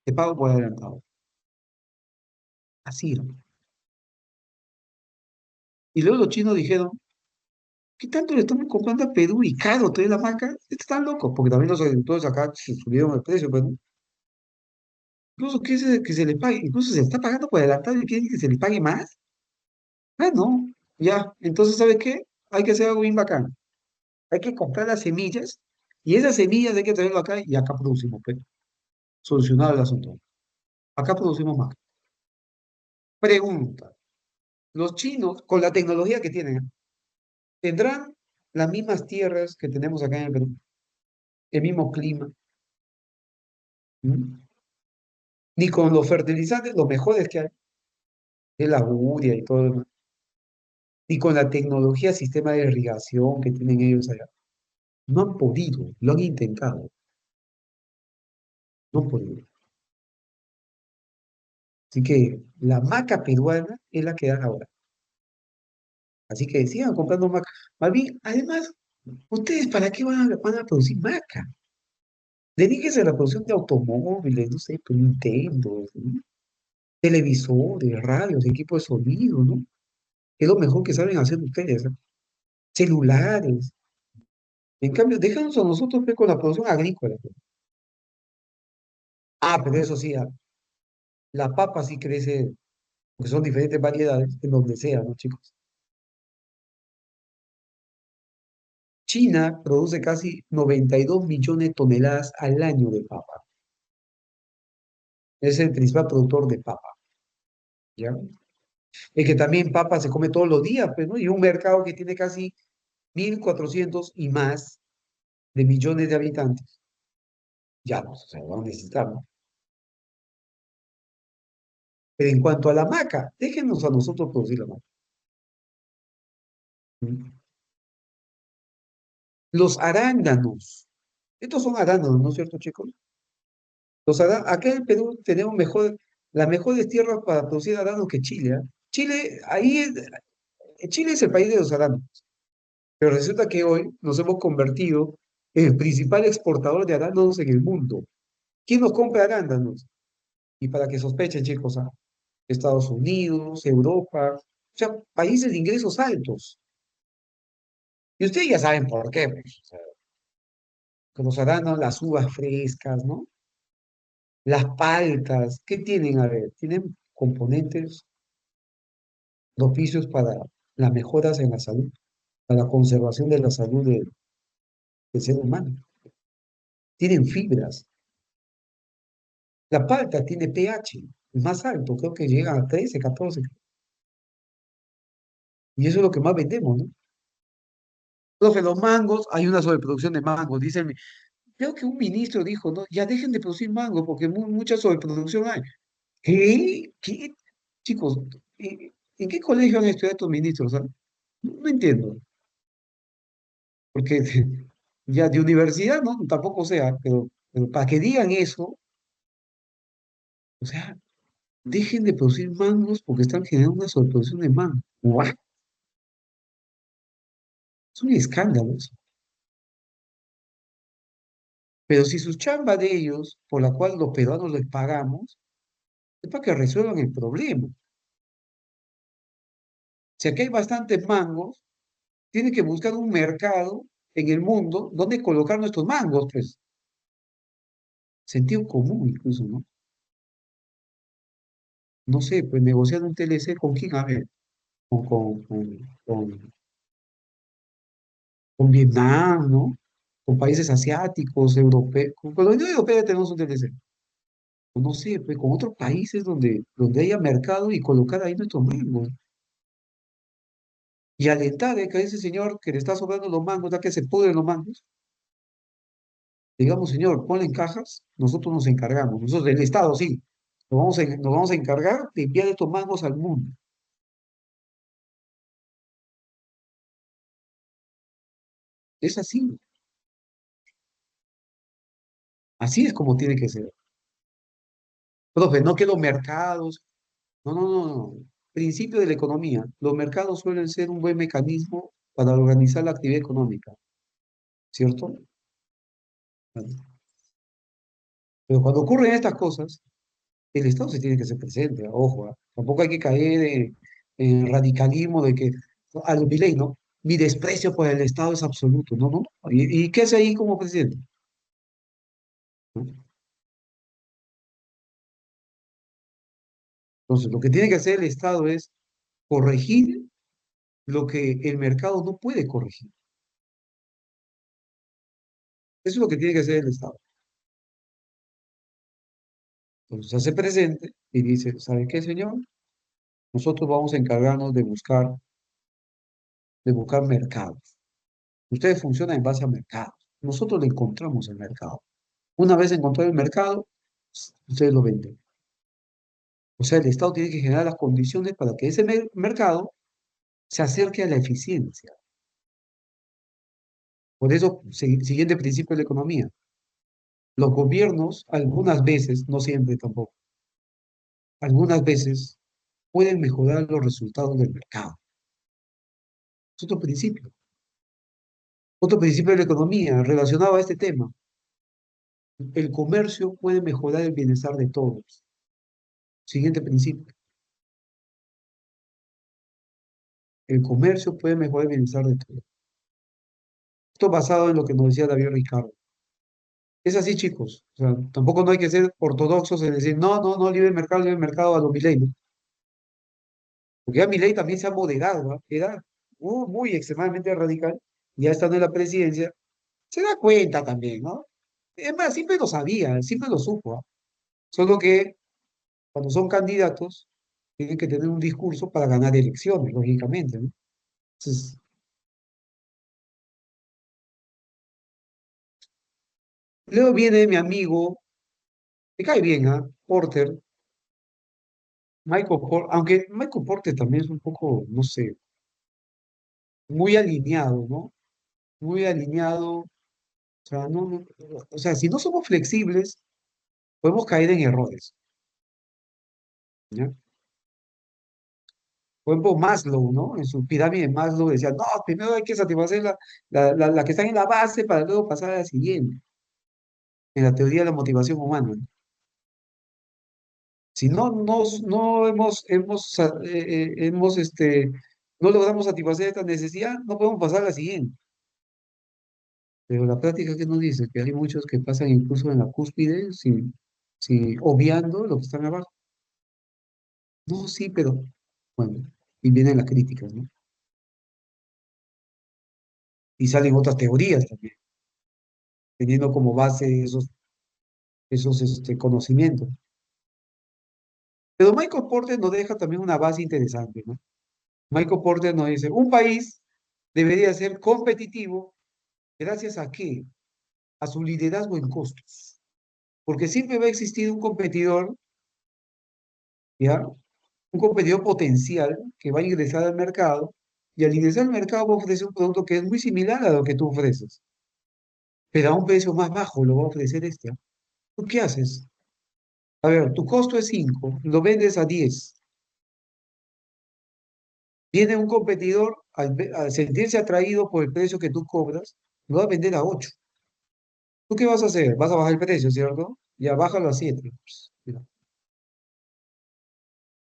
te pago por adelantado. Así era. Y luego los chinos dijeron, ¿qué tanto le estamos comprando a Perú y caro toda la marca? Están locos, porque también los agricultores acá subieron el precio, pero incluso que se le pague, incluso se le está pagando por adelantado y quieren que se le pague más. Ah, no, ya. Entonces, ¿sabes qué? Hay que hacer algo bien bacán. Hay que comprar las semillas y esas semillas hay que traerlo acá y acá producimos, pues. Solucionado el asunto. Acá producimos más. Pregunta, los chinos, con la tecnología que tienen, ¿tendrán las mismas tierras que tenemos acá en el Perú? ¿El mismo clima? ¿Mm? Ni con los fertilizantes, los mejores que hay, de la urea y todo lo demás, ni con la tecnología, sistema de irrigación que tienen ellos allá. No han podido, lo han intentado, no han podido. Así que la maca peruana es la que dan ahora. Así que sigan comprando maca. Más bien, además, ¿ustedes para qué van a producir maca? Dedíquense a la producción de automóviles, no sé, pues, Nintendo, ¿no? Televisores, radios, equipos de sonido, ¿no? Es lo mejor que saben hacer ustedes, ¿eh? Celulares. En cambio, déjanos a nosotros ver con la producción agrícola, pues. Ah, pero eso sí, la papa sí crece, porque son diferentes variedades, en donde sea, ¿no, chicos? China produce casi 92 millones de toneladas al año de papa. Es el principal productor de papa, ¿ya? Es que también papa se come todos los días, pues, ¿no? Y un mercado que tiene casi 1.400 y más de millones de habitantes. Ya, pues, o sea, vamos a necesitar, ¿no? Pero en cuanto a la maca, déjenos a nosotros producir la maca. ¿Mm? Los arándanos. Estos son arándanos, ¿no es cierto, chicos? Acá en Perú tenemos las mejores tierras para producir arándanos que Chile, ¿ah? Chile es el país de los arándanos, pero resulta que hoy nos hemos convertido en el principal exportador de arándanos en el mundo. ¿Quién nos compra arándanos? Y para que sospechen, chicos, ¿ah? Estados Unidos, Europa, o sea, países de ingresos altos. Y ustedes ya saben por qué, pues, o sea, que los arándanos, las uvas frescas, ¿no? Las paltas, ¿qué tienen? A ver, tienen componentes propicios para las mejoras en la salud, para la conservación de la salud del ser humano. tienen fibras. La palta tiene pH más alto, creo que llega a 13, 14. Y eso es lo que más vendemos, ¿no? Profe, los mangos, hay una sobreproducción de mangos. Creo que un ministro dijo, no, ya dejen de producir mangos porque mucha sobreproducción hay. ¿Qué? ¿Qué? Chicos, ¿en qué colegio han estudiado estos ministros? ¿Ah? No, no entiendo. Porque ya de universidad, ¿no? Tampoco sea, pero para que digan eso, o sea, dejen de producir mangos porque están generando una sobreproducción de mangos. ¡Guau! Es un escándalo eso. Pero si su chamba de ellos, por la cual los peruanos les pagamos, es para que resuelvan el problema. Si aquí hay bastantes mangos, tiene que buscar un mercado en el mundo donde colocar nuestros mangos, pues. Sentido común incluso, ¿no? No sé, pues negociar un TLC con quién, a ver, con, con Vietnam, ¿no? Con países asiáticos, europeos, con la Unión Europea tenemos un TLC. O no sé, pues con otros países donde haya mercado y colocar ahí nuestros mangos. Y alentar, que a ese señor que le está sobrando los mangos, ya que se pudren los mangos, digamos, señor, ponle en cajas, nosotros nos encargamos, nosotros, el Estado, sí, nos vamos a encargar de enviar estos mangos al mundo. Es así, así es como tiene que ser. Profe, no que los mercados, no, no, no, no. Principio de la economía, los mercados suelen ser un buen mecanismo para organizar la actividad económica, ¿cierto? Pero cuando ocurren estas cosas, el Estado se tiene que hacer presente, ojo, tampoco hay que caer en radicalismo de que a lo Milei, ¿no? Mi desprecio por el Estado es absoluto, no, no. ¿Y qué hace ahí como presidente? ¿No? Entonces, lo que tiene que hacer el Estado es corregir lo que el mercado no puede corregir. Eso es lo que tiene que hacer el Estado. Entonces, se hace presente y dice, ¿sabe qué, señor? Nosotros vamos a encargarnos de buscar mercados. Ustedes funcionan en base a mercados. Nosotros le encontramos el mercado. Una vez encontrado el mercado, ustedes lo venden. O sea, el Estado tiene que generar las condiciones para que ese mercado se acerque a la eficiencia. Por eso, siguiente principio de la economía, los gobiernos algunas veces, no siempre tampoco, algunas veces pueden mejorar los resultados del mercado. Es otro principio. Otro principio de la economía relacionado a este tema. El comercio puede mejorar el bienestar de todos. Siguiente principio. El comercio puede mejorar el bienestar de todos. Esto basado en lo que nos decía David Ricardo. Es así, chicos. O sea, tampoco no hay que ser ortodoxos en decir, no, no, no, libre mercado a los Milei, ¿no? Porque ya Milei también se ha moderado, ¿no? Era muy extremadamente radical, ya estando en la presidencia, se da cuenta también, ¿no? Es más, siempre lo sabía, siempre lo supo, ¿ah? Solo que cuando son candidatos, tienen que tener un discurso para ganar elecciones, lógicamente, ¿no? Entonces, luego viene mi amigo, me cae bien, ¿ah? Porter, aunque Michael Porter también es un poco, no sé, muy alineado, ¿no? Muy alineado. O sea, o sea, si no somos flexibles, podemos caer en errores, ¿ya? Por ejemplo, Maslow, ¿no? En su pirámide Maslow decía, no, primero hay que satisfacer la que está en la base para luego pasar a la siguiente, en la teoría de la motivación humana, ¿no? Si no logramos satisfacer esta necesidad, no podemos pasar a la siguiente. Pero la práctica que nos dice que hay muchos que pasan incluso en la cúspide sin obviando lo que están abajo. No, sí, pero bueno, y vienen las críticas, ¿no? Y salen otras teorías también. teniendo como base esos conocimientos. Pero Michael Porter nos deja también una base interesante, ¿no? Michael Porter nos dice, un país debería ser competitivo gracias a qué? A su liderazgo en costos. Porque siempre va a existir un competidor, ¿ya? Un competidor potencial que va a ingresar al mercado y al ingresar al mercado va a ofrecer un producto que es muy similar a lo que tú ofreces, pero a un precio más bajo lo va a ofrecer este. ¿Tú qué haces? A ver, tu costo es 5, lo vendes a 10. Viene un competidor, al sentirse atraído por el precio que tú cobras, lo va a vender a 8. ¿Tú qué vas a hacer? Vas a bajar el precio, ¿cierto? Ya bájalo a 7. Mira.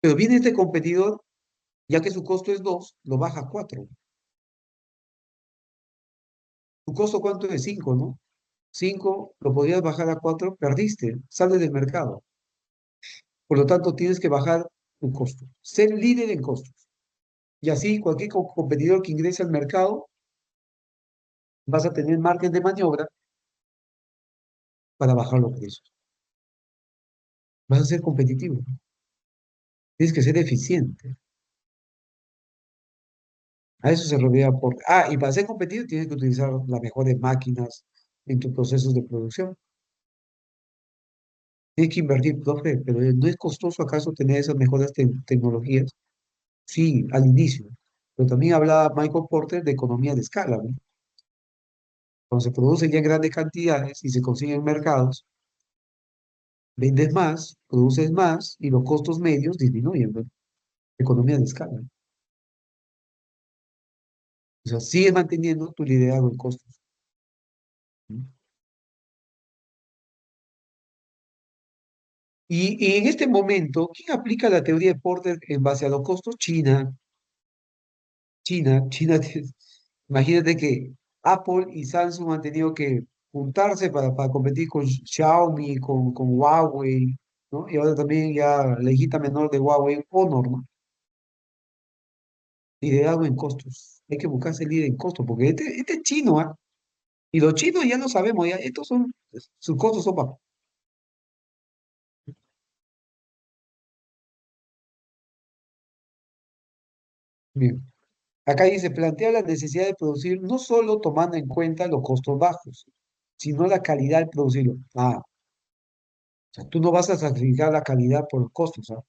Pero viene este competidor, ya que su costo es 2, lo baja a 4. ¿Tu costo cuánto es? 5, ¿no? 5 lo podías bajar a 4, perdiste, sales del mercado. Por lo tanto, tienes que bajar tu costo, ser líder en costos. Y así, cualquier competidor que ingrese al mercado, vas a tener margen de maniobra para bajar los precios. Vas a ser competitivo. Tienes que ser eficiente. A eso se rodea por... Ah, y para ser competitivo tienes que utilizar las mejores máquinas en tus procesos de producción. Tienes que invertir, profe, pero ¿no es costoso acaso tener esas mejores tecnologías? Sí, al inicio. Pero también hablaba Michael Porter de economía de escala, ¿no? Cuando se producen ya en grandes cantidades y se consiguen mercados, vendes más, produces más y los costos medios disminuyen, ¿no? Economía de escala. O sea, sigues manteniendo tu liderazgo en costos, ¿no? Y en este momento, ¿quién aplica la teoría de Porter en base a los costos? China. China, imagínate que Apple y Samsung han tenido que juntarse para competir con Xiaomi, con Huawei, ¿no? Y ahora también ya la hijita menor de Huawei, Honor, ¿no? Liderazgo en costos. Hay que buscarse líder en costos, porque este es chino, ¿ah? Y los chinos ya lo sabemos, ya, estos son, sus costos son bajos. Bien. Acá dice, plantea la necesidad de producir no solo tomando en cuenta los costos bajos, sino la calidad del producirlo. Ah, o sea, tú no vas a sacrificar la calidad por los costos, ¿ah?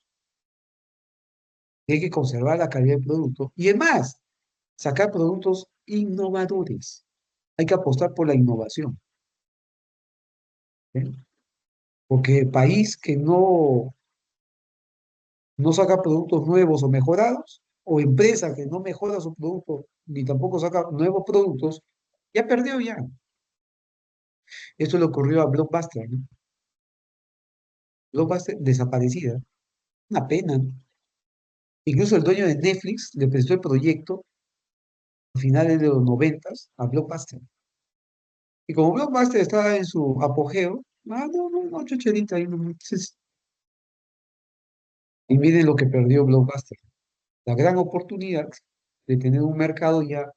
Hay que conservar la calidad del producto. Y además, sacar productos innovadores. Hay que apostar por la innovación, ¿eh? Porque el país que no saca productos nuevos o mejorados, o empresa que no mejora su producto, ni tampoco saca nuevos productos, ya perdió ya. Esto le ocurrió a Blockbuster, ¿no? Blockbuster desaparecida. Una pena, ¿no? Incluso el dueño de Netflix le prestó el proyecto a finales de los noventas a Blockbuster. Y como Blockbuster estaba en su apogeo, no, chocherita ahí, no, entonces, y miren lo que perdió Blockbuster. La gran oportunidad de tener un mercado ya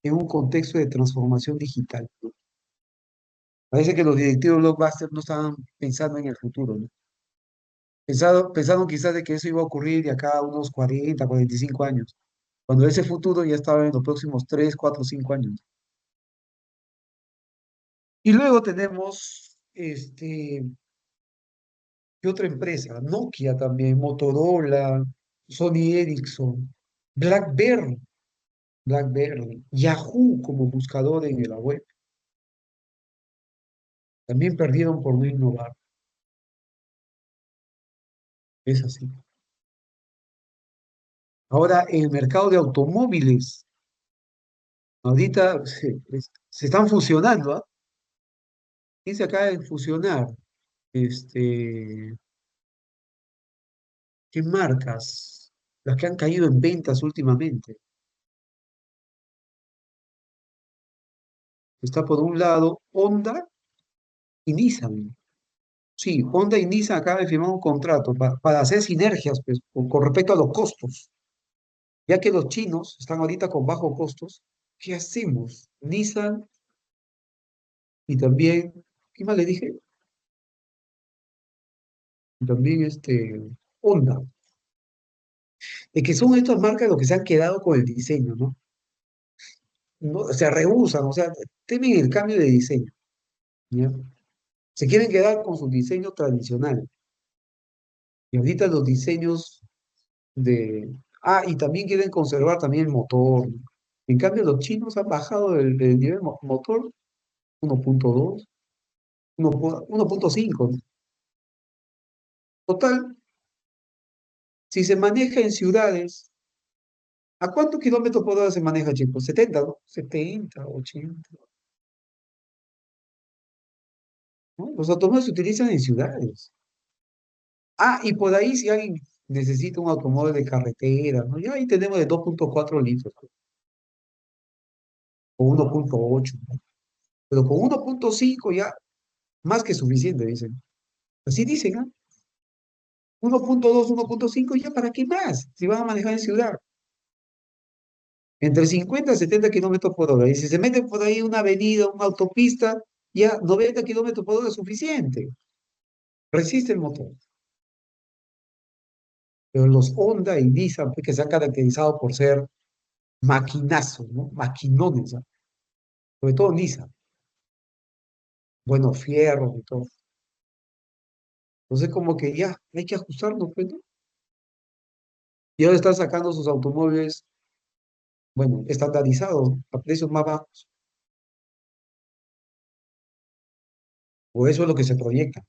en un contexto de transformación digital, ¿no? Parece que los directivos de Blockbuster no estaban pensando en el futuro, ¿no? Pensaron quizás de que eso iba a ocurrir de acá a unos 40, 45 años, cuando ese futuro ya estaba en los próximos 3, 4, 5 años. Y luego tenemos, ¿qué otra empresa? Nokia también, Motorola, Sony Ericsson, BlackBerry, BlackBerry, Yahoo como buscador en la web. También perdieron por no innovar. Es así. Ahora, en el mercado de automóviles, ahorita se están fusionando, ¿ah? ¿Quién se acaba de fusionar? Este, ¿Qué marcas? Las que han caído en ventas últimamente. Está por un lado Honda y Nissan. Sí, Honda y Nissan acaban de firmar un contrato para hacer sinergias, pues, con respecto a los costos. Ya que los chinos están ahorita con bajos costos, ¿qué hacemos? Nissan Y también, ¿qué más le dije? Y también Honda. Es que son estas marcas los que se han quedado con el diseño, ¿no? No, se rehúsan, o sea, temen el cambio de diseño, ¿ya? Se quieren quedar con su diseño tradicional. Y ahorita los diseños de... Ah, y también quieren conservar también el motor, ¿no? En cambio, los chinos han bajado el nivel motor 1.2, 1.5, ¿no? Total, si se maneja en ciudades, ¿a cuántos kilómetros por hora se maneja, chicos? 70, ¿no? 70, 80, ¿no? Los automóviles se utilizan en ciudades. Ah, y por ahí si alguien necesita un automóvil de carretera, ¿no? Ya ahí tenemos de 2.4 litros, o 1.8, ¿no? Pero con 1.5 ya más que suficiente, dicen. Así dicen, ¿ah? 1.2, 1.5, ya para qué más, si van a manejar en ciudad. Entre 50 y 70 kilómetros por hora. Y si se mete por ahí una avenida, una autopista, ya 90 kilómetros por hora es suficiente. Resiste el motor. Pero los Honda y Nissan, pues, que se han caracterizado por ser maquinazos, ¿no? Maquinones, ¿ah? Sobre todo Nissan, buenos fierros y todo. Entonces, como que ya hay que ajustarnos, pues, ¿no? Y ahora están sacando sus automóviles, bueno, estandarizados a precios más bajos. O eso es lo que se proyecta.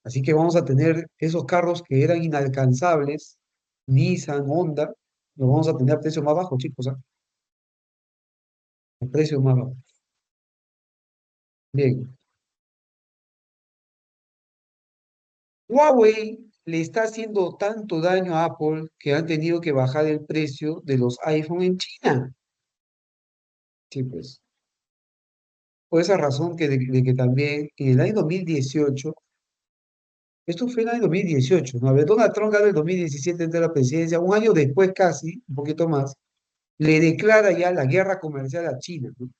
Así que vamos a tener esos carros que eran inalcanzables, Nissan, Honda, los vamos a tener a precios más bajos, chicos, ¿ah? A precios más bajos. Bien. Huawei le está haciendo tanto daño a Apple que han tenido que bajar el precio de los iPhone en China. Sí, pues. Por esa razón de que también en el año 2018, esto fue en el año 2018, ¿no? A ver, Donald Trump gana el 2017 entre la presidencia, un año después casi, un poquito más, le declara ya la guerra comercial a China, ¿no?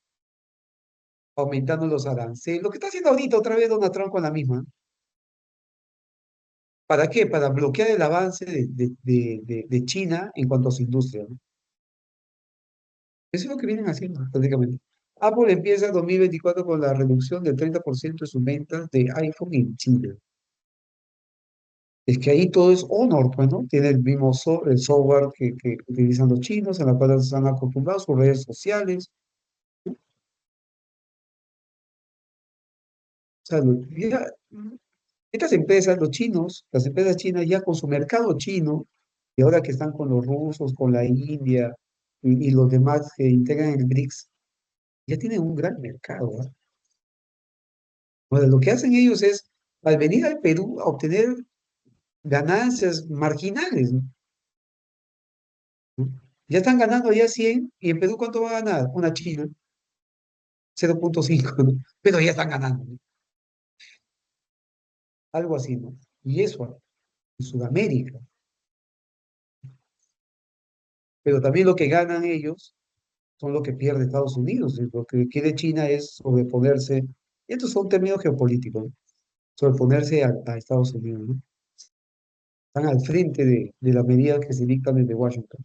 Aumentando los aranceles. Lo que está haciendo ahorita otra vez Donald Trump con la misma. ¿Para qué? Para bloquear el avance de China en cuanto a su industria, ¿no? Eso es lo que vienen haciendo prácticamente. Apple empieza 2024 con la reducción del 30% de sus ventas de iPhone en China. Es que ahí todo es Honor, pues, ¿no? Tiene el mismo el software que utilizan los chinos, en la cual se han acostumbrado, sus redes sociales. ¿No? O sea, estas empresas, los chinos, las empresas chinas ya con su mercado chino, y ahora que están con los rusos, con la India y los demás que integran el BRICS, ya tienen un gran mercado, ¿ah? Bueno, lo que hacen ellos es, al venir al Perú, a obtener ganancias marginales, ¿no? Ya están ganando ya 100 y en Perú ¿cuánto va a ganar? Una China, 0.5, ¿no? Pero ya están ganando, ¿no? Algo así, ¿no? Y eso en Sudamérica. Pero también lo que ganan ellos son lo que pierde Estados Unidos. Y lo que quiere China es sobreponerse, y estos son términos geopolíticos, ¿no? Sobreponerse a Estados Unidos, ¿no? Están al frente de las medidas que se dictan desde Washington.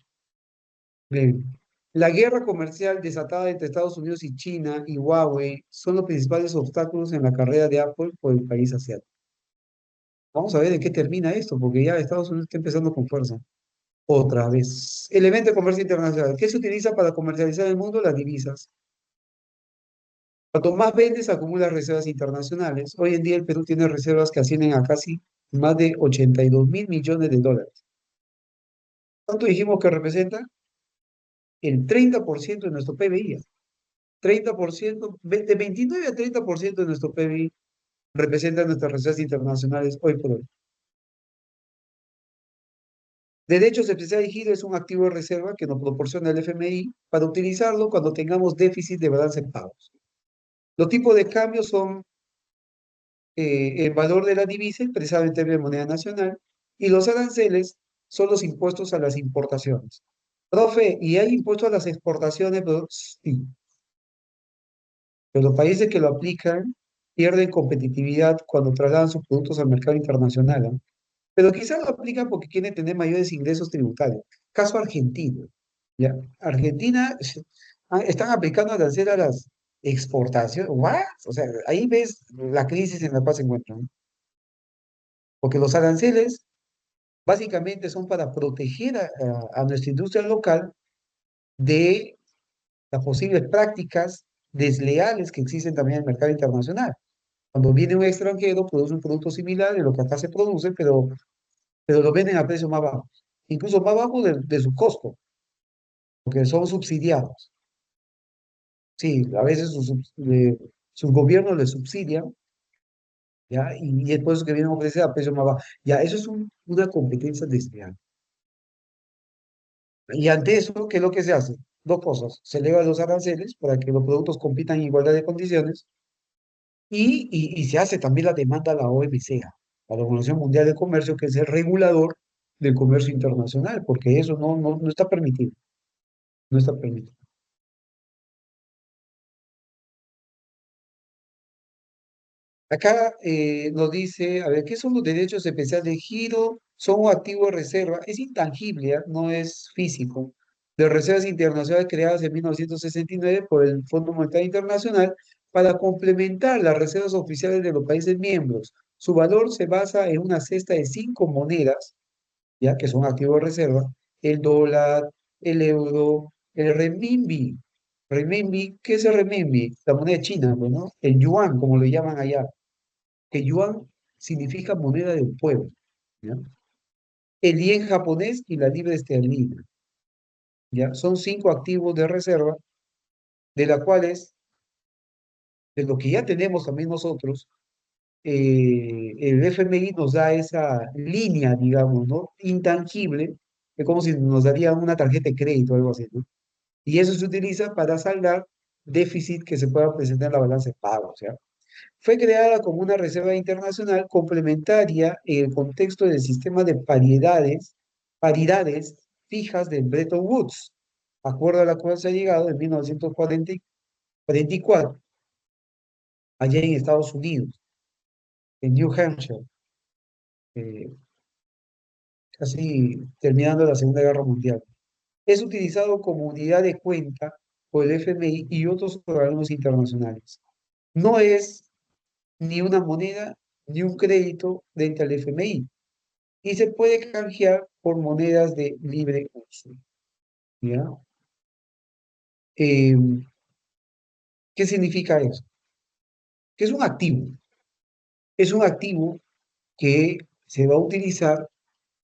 Bien. La guerra comercial desatada entre Estados Unidos y China y Huawei son los principales obstáculos en la carrera de Apple por el país asiático. Vamos a ver en qué termina esto, porque ya Estados Unidos está empezando con fuerza. Otra vez. Elemento de comercio internacional. ¿Qué se utiliza para comercializar el mundo? Las divisas. Cuanto más vendes, acumulas reservas internacionales. Hoy en día el Perú tiene reservas que ascienden a casi más de 82.000 millones de dólares. ¿Cuánto dijimos que representa? El 30% de nuestro PBI. 30%, de 29 a 30% de nuestro PBI representan nuestras reservas internacionales hoy por hoy. Derechos especiales de giro es un activo de reserva que nos proporciona el FMI para utilizarlo cuando tengamos déficit de balance en pagos. Los tipos de cambio son el valor de la divisa expresado en términos de moneda nacional y los aranceles son los impuestos a las importaciones. Profe, ¿y hay impuestos a las exportaciones? Pero sí, Pero los países que lo aplican pierden competitividad cuando trasladan sus productos al mercado internacional, ¿ah? Pero quizás lo aplican porque quieren tener mayores ingresos tributarios. Caso Argentina, ¿ya? Argentina están aplicando arancel a las exportaciones. ¿What? O sea, ahí ves la crisis en la cual se encuentran, ¿no? Porque los aranceles básicamente son para proteger a nuestra industria local de las posibles prácticas desleales que existen también en el mercado internacional. Cuando viene un extranjero, produce un producto similar de lo que acá se produce, pero lo venden a precios más bajos, incluso más bajos de su costo, porque son subsidiados. Sí, a veces sus gobiernos les subsidian, ¿ya? Y es por eso que vienen a ofrecer a precios más bajos. Ya, eso es una competencia desleal. Y ante eso, ¿qué es lo que se hace? Dos cosas. Se elevan los aranceles para que los productos compitan en igualdad de condiciones y se hace también la demanda a la OMC, a la Organización Mundial de Comercio, que es el regulador del comercio internacional, porque eso no está permitido. No está permitido. Acá nos dice, a ver, ¿qué son los derechos especiales de giro? Son un activo de reserva, es intangible, ¿ah? No es físico, de reservas internacionales creadas en 1969 por el Fondo Monetario Internacional para complementar las reservas oficiales de los países miembros. Su valor se basa en una cesta de cinco monedas, ya que son activos de reserva: el dólar, el euro, el renminbi. Renminbi, ¿qué es el renminbi? La moneda china, pues, ¿no? El yuan, como lo llaman allá, que yuan significa moneda del pueblo, ¿ya? El yen japonés y la libra esterlina, ¿ya? Son cinco activos de reserva, de las cuales, de lo que ya tenemos también nosotros, el FMI nos da esa línea, digamos, ¿no? Intangible, es como si nos daría una tarjeta de crédito o algo así, ¿no? Y eso se utiliza para saldar déficit que se pueda presentar en la balanza de pagos, ¿ya? Fue creada como una reserva internacional complementaria en el contexto del sistema de paridades fijas de Bretton Woods, acuerdo a la cual se ha llegado en 1944, allá en Estados Unidos, en New Hampshire, eh, casi terminando la Segunda Guerra Mundial. Es utilizado como unidad de cuenta por el FMI y otros organismos internacionales. No es ni una moneda ni un crédito dentro del FMI, y se puede canjear por monedas de libre uso, ¿ya? Eh, ¿Qué significa eso? Que es un activo que se va a utilizar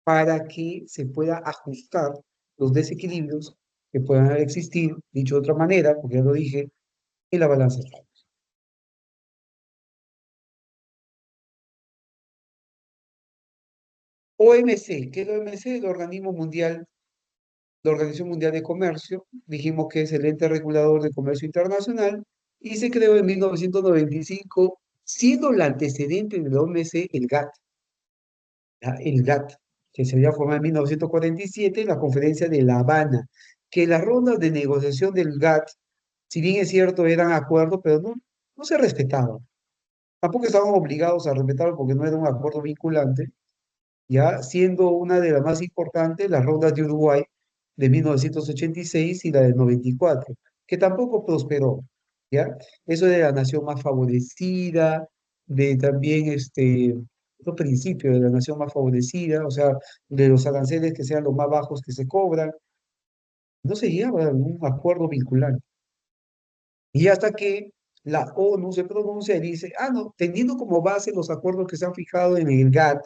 para que se pueda ajustar los desequilibrios que puedan existir, dicho de otra manera, porque ya lo dije, en la balanza de pagos. OMC, ¿qué es la OMC? El Organismo Mundial, la Organización Mundial de Comercio, dijimos que es el ente regulador de comercio internacional y se creó en 1995, siendo el antecedente de la OMC el GATT, ¿ya? El GATT, que se había formado en 1947 en la Conferencia de La Habana, que las rondas de negociación del GATT, si bien es cierto, eran acuerdos, pero no se respetaban. Tampoco estaban obligados a respetarlo porque no era un acuerdo vinculante, ya siendo una de las más importantes las rondas de Uruguay de 1986 y la del 94, que tampoco prosperó, ¿ya? Eso de la nación más favorecida, de también los principios de la nación más favorecida, o sea, de los aranceles que sean los más bajos que se cobran, no se llegaba a un acuerdo vinculante. Y hasta que la ONU se pronuncia y dice, ah, no, teniendo como base los acuerdos que se han fijado en el GATT,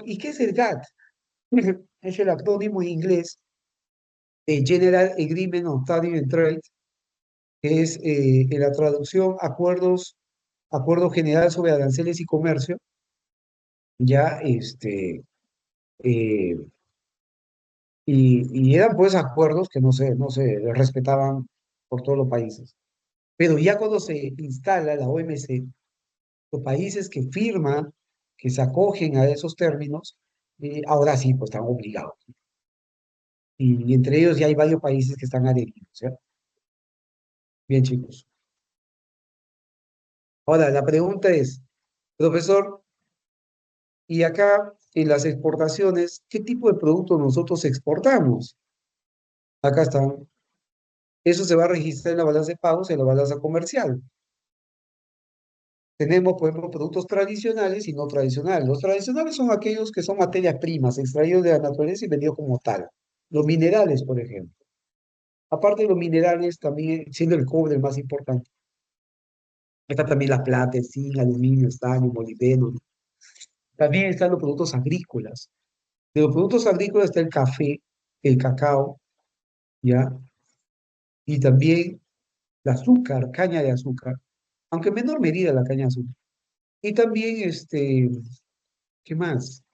¿y qué es el GATT? Es el acrónimo en inglés de General Agreement on Tariff and Trade, que es en la traducción Acuerdo General sobre Aranceles y Comercio, ya eh, y eran pues acuerdos que no se respetaban por todos los países. Pero ya cuando se instala la OMC, los países que firman, que se acogen a esos términos, ahora sí, pues están obligados. Y entre ellos ya hay varios países que están adheridos, ¿ya? Bien, chicos. Ahora, la pregunta es, profesor, y acá en las exportaciones, ¿qué tipo de productos nosotros exportamos? Acá están. Eso se va a registrar en la balanza de pagos, en la balanza comercial. Tenemos, por ejemplo, productos tradicionales y no tradicionales. Los tradicionales son aquellos que son materias primas, extraídos de la naturaleza y vendidos como tal. Los minerales, por ejemplo. Aparte de los minerales, también siendo el cobre el más importante. Está también la plata, el zinc, aluminio, estaño, molibdeno. También están los productos agrícolas. De los productos agrícolas está el café, el cacao, ¿ya? Y también el azúcar, caña de azúcar, aunque en menor medida la caña de azúcar. Y también, ¿qué más?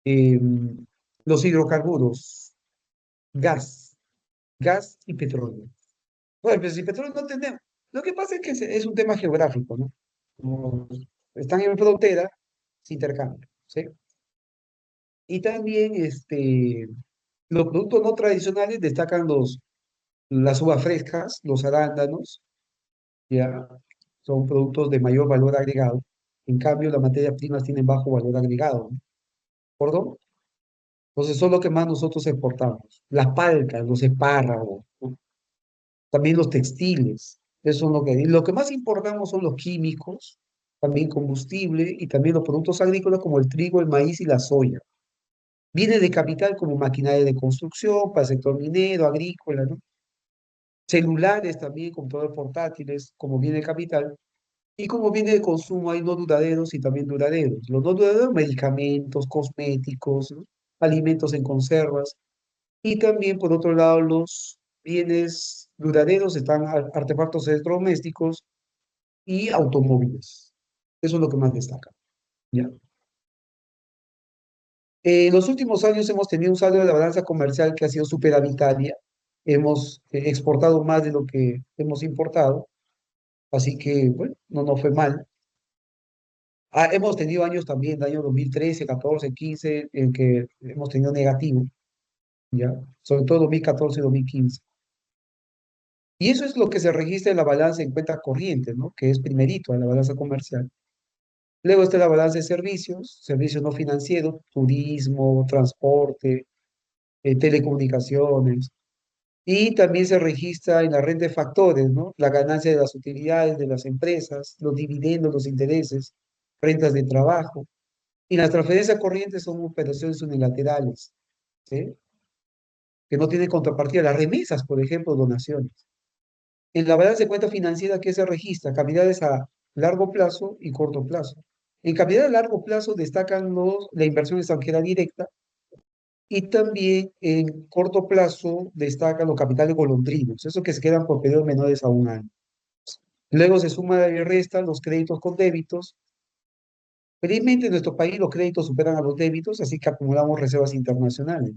Em, los hidrocarburos, gas, gas y petróleo. Bueno, pues si petróleo no tenemos. Lo que pasa es que es un tema geográfico, ¿no? Como están en frontera, se intercambian, ¿sí? Y también, los productos no tradicionales destacan las uvas frescas, los arándanos, ya son productos de mayor valor agregado. En cambio, las materias primas tienen bajo valor agregado, ¿no? ¿Perdón? Entonces, son lo que más nosotros exportamos. Las paltas, los espárragos, ¿no? También los textiles. Eso es lo que... Y lo que más importamos son los químicos, también combustible y también los productos agrícolas como el trigo, el maíz y la soya. Viene de capital como maquinaria de construcción para el sector minero, agrícola, ¿no? Celulares también, computadores portátiles, como viene de capital. Y como viene de consumo, hay no duraderos y también duraderos. Los no duraderos, medicamentos, cosméticos, ¿no? Alimentos en conservas. Y también, por otro lado, los bienes duraderos están artefactos electrodomésticos y automóviles. Eso es lo que más destaca. ¿Ya? En los últimos años hemos tenido un saldo de la balanza comercial que ha sido superavitaria. Hemos exportado más de lo que hemos importado, así que, bueno, no nos fue mal. Hemos tenido años también, de año 2013, 14, 15, en que hemos tenido negativo, ¿ya? Sobre todo 2014 y 2015. Y eso es lo que se registra en la balanza en cuenta corriente, ¿no? Que es primerito en la balanza comercial. Luego está la balanza de servicios, servicios no financieros, turismo, transporte, telecomunicaciones. Y también se registra en la renta de factores, ¿no? La ganancia de las utilidades de las empresas, los dividendos, los intereses, rentas de trabajo. Y las transferencias corrientes son operaciones unilaterales, ¿sí? Que no tienen contrapartida. Las remesas, por ejemplo, donaciones. En la balanza de cuenta financiera, ¿qué se registra? Capitales a largo plazo y corto plazo. En capital a largo plazo destacan la inversión extranjera directa y también en corto plazo destacan los capitales golondrinos, esos que se quedan por periodos menores a un año. Luego se suma y restan los créditos con débitos. Felizmente en nuestro país los créditos superan a los débitos, así que acumulamos reservas internacionales.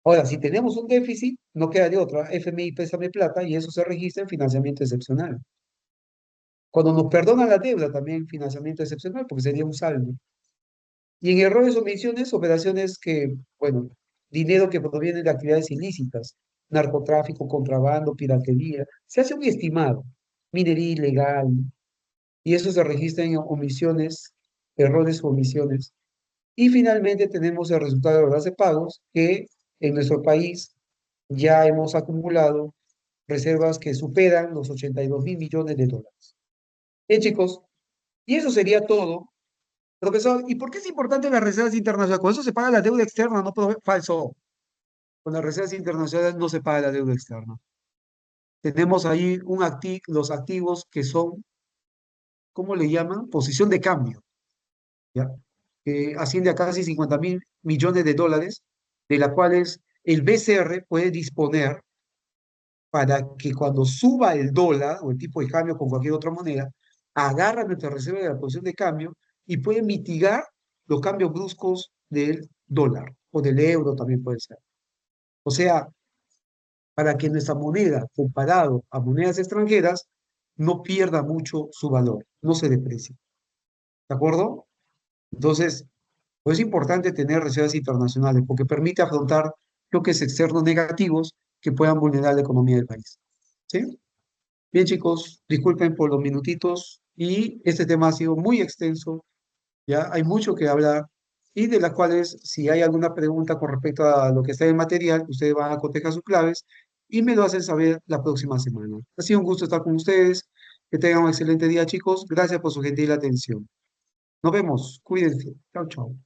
Ahora, si tenemos un déficit, no queda de otra. FMI préstame plata y eso se registra en financiamiento excepcional. Cuando nos perdonan la deuda, también financiamiento excepcional, porque sería un saldo. Y en errores o omisiones, operaciones que, bueno, dinero que proviene de actividades ilícitas, narcotráfico, contrabando, piratería, se hace un estimado, minería ilegal, y eso se registra en omisiones, errores o omisiones. Y finalmente tenemos el resultado de horas de pagos, que en nuestro país ya hemos acumulado reservas que superan los 82.000 millones de dólares. Bien, chicos, y eso sería todo. Profesor, ¿y por qué es importante las reservas internacionales? Con eso se paga la deuda externa, no falso. Con las reservas internacionales no se paga la deuda externa. Tenemos ahí los activos que son, ¿cómo le llaman? Posición de cambio, ¿ya? Que asciende a casi 50.000 millones de dólares, de las cuales el BCR puede disponer para que cuando suba el dólar o el tipo de cambio con cualquier otra moneda, agarra nuestra reserva de la posición de cambio y puede mitigar los cambios bruscos del dólar o del euro también puede ser. O sea, para que nuestra moneda, comparado a monedas extranjeras, no pierda mucho su valor, no se deprecie. ¿De acuerdo? Entonces, pues es importante tener reservas internacionales porque permite afrontar bloques externos negativos que puedan vulnerar la economía del país. ¿Sí? Bien, chicos, disculpen por los minutitos y este tema ha sido muy extenso, ya hay mucho que hablar y de las cuales si hay alguna pregunta con respecto a lo que está en el material, ustedes van a cotejar sus claves y me lo hacen saber la próxima semana. Ha sido un gusto estar con ustedes. Que tengan un excelente día, chicos. Gracias por su gentil atención. Nos vemos. Cuídense. Chao, chao.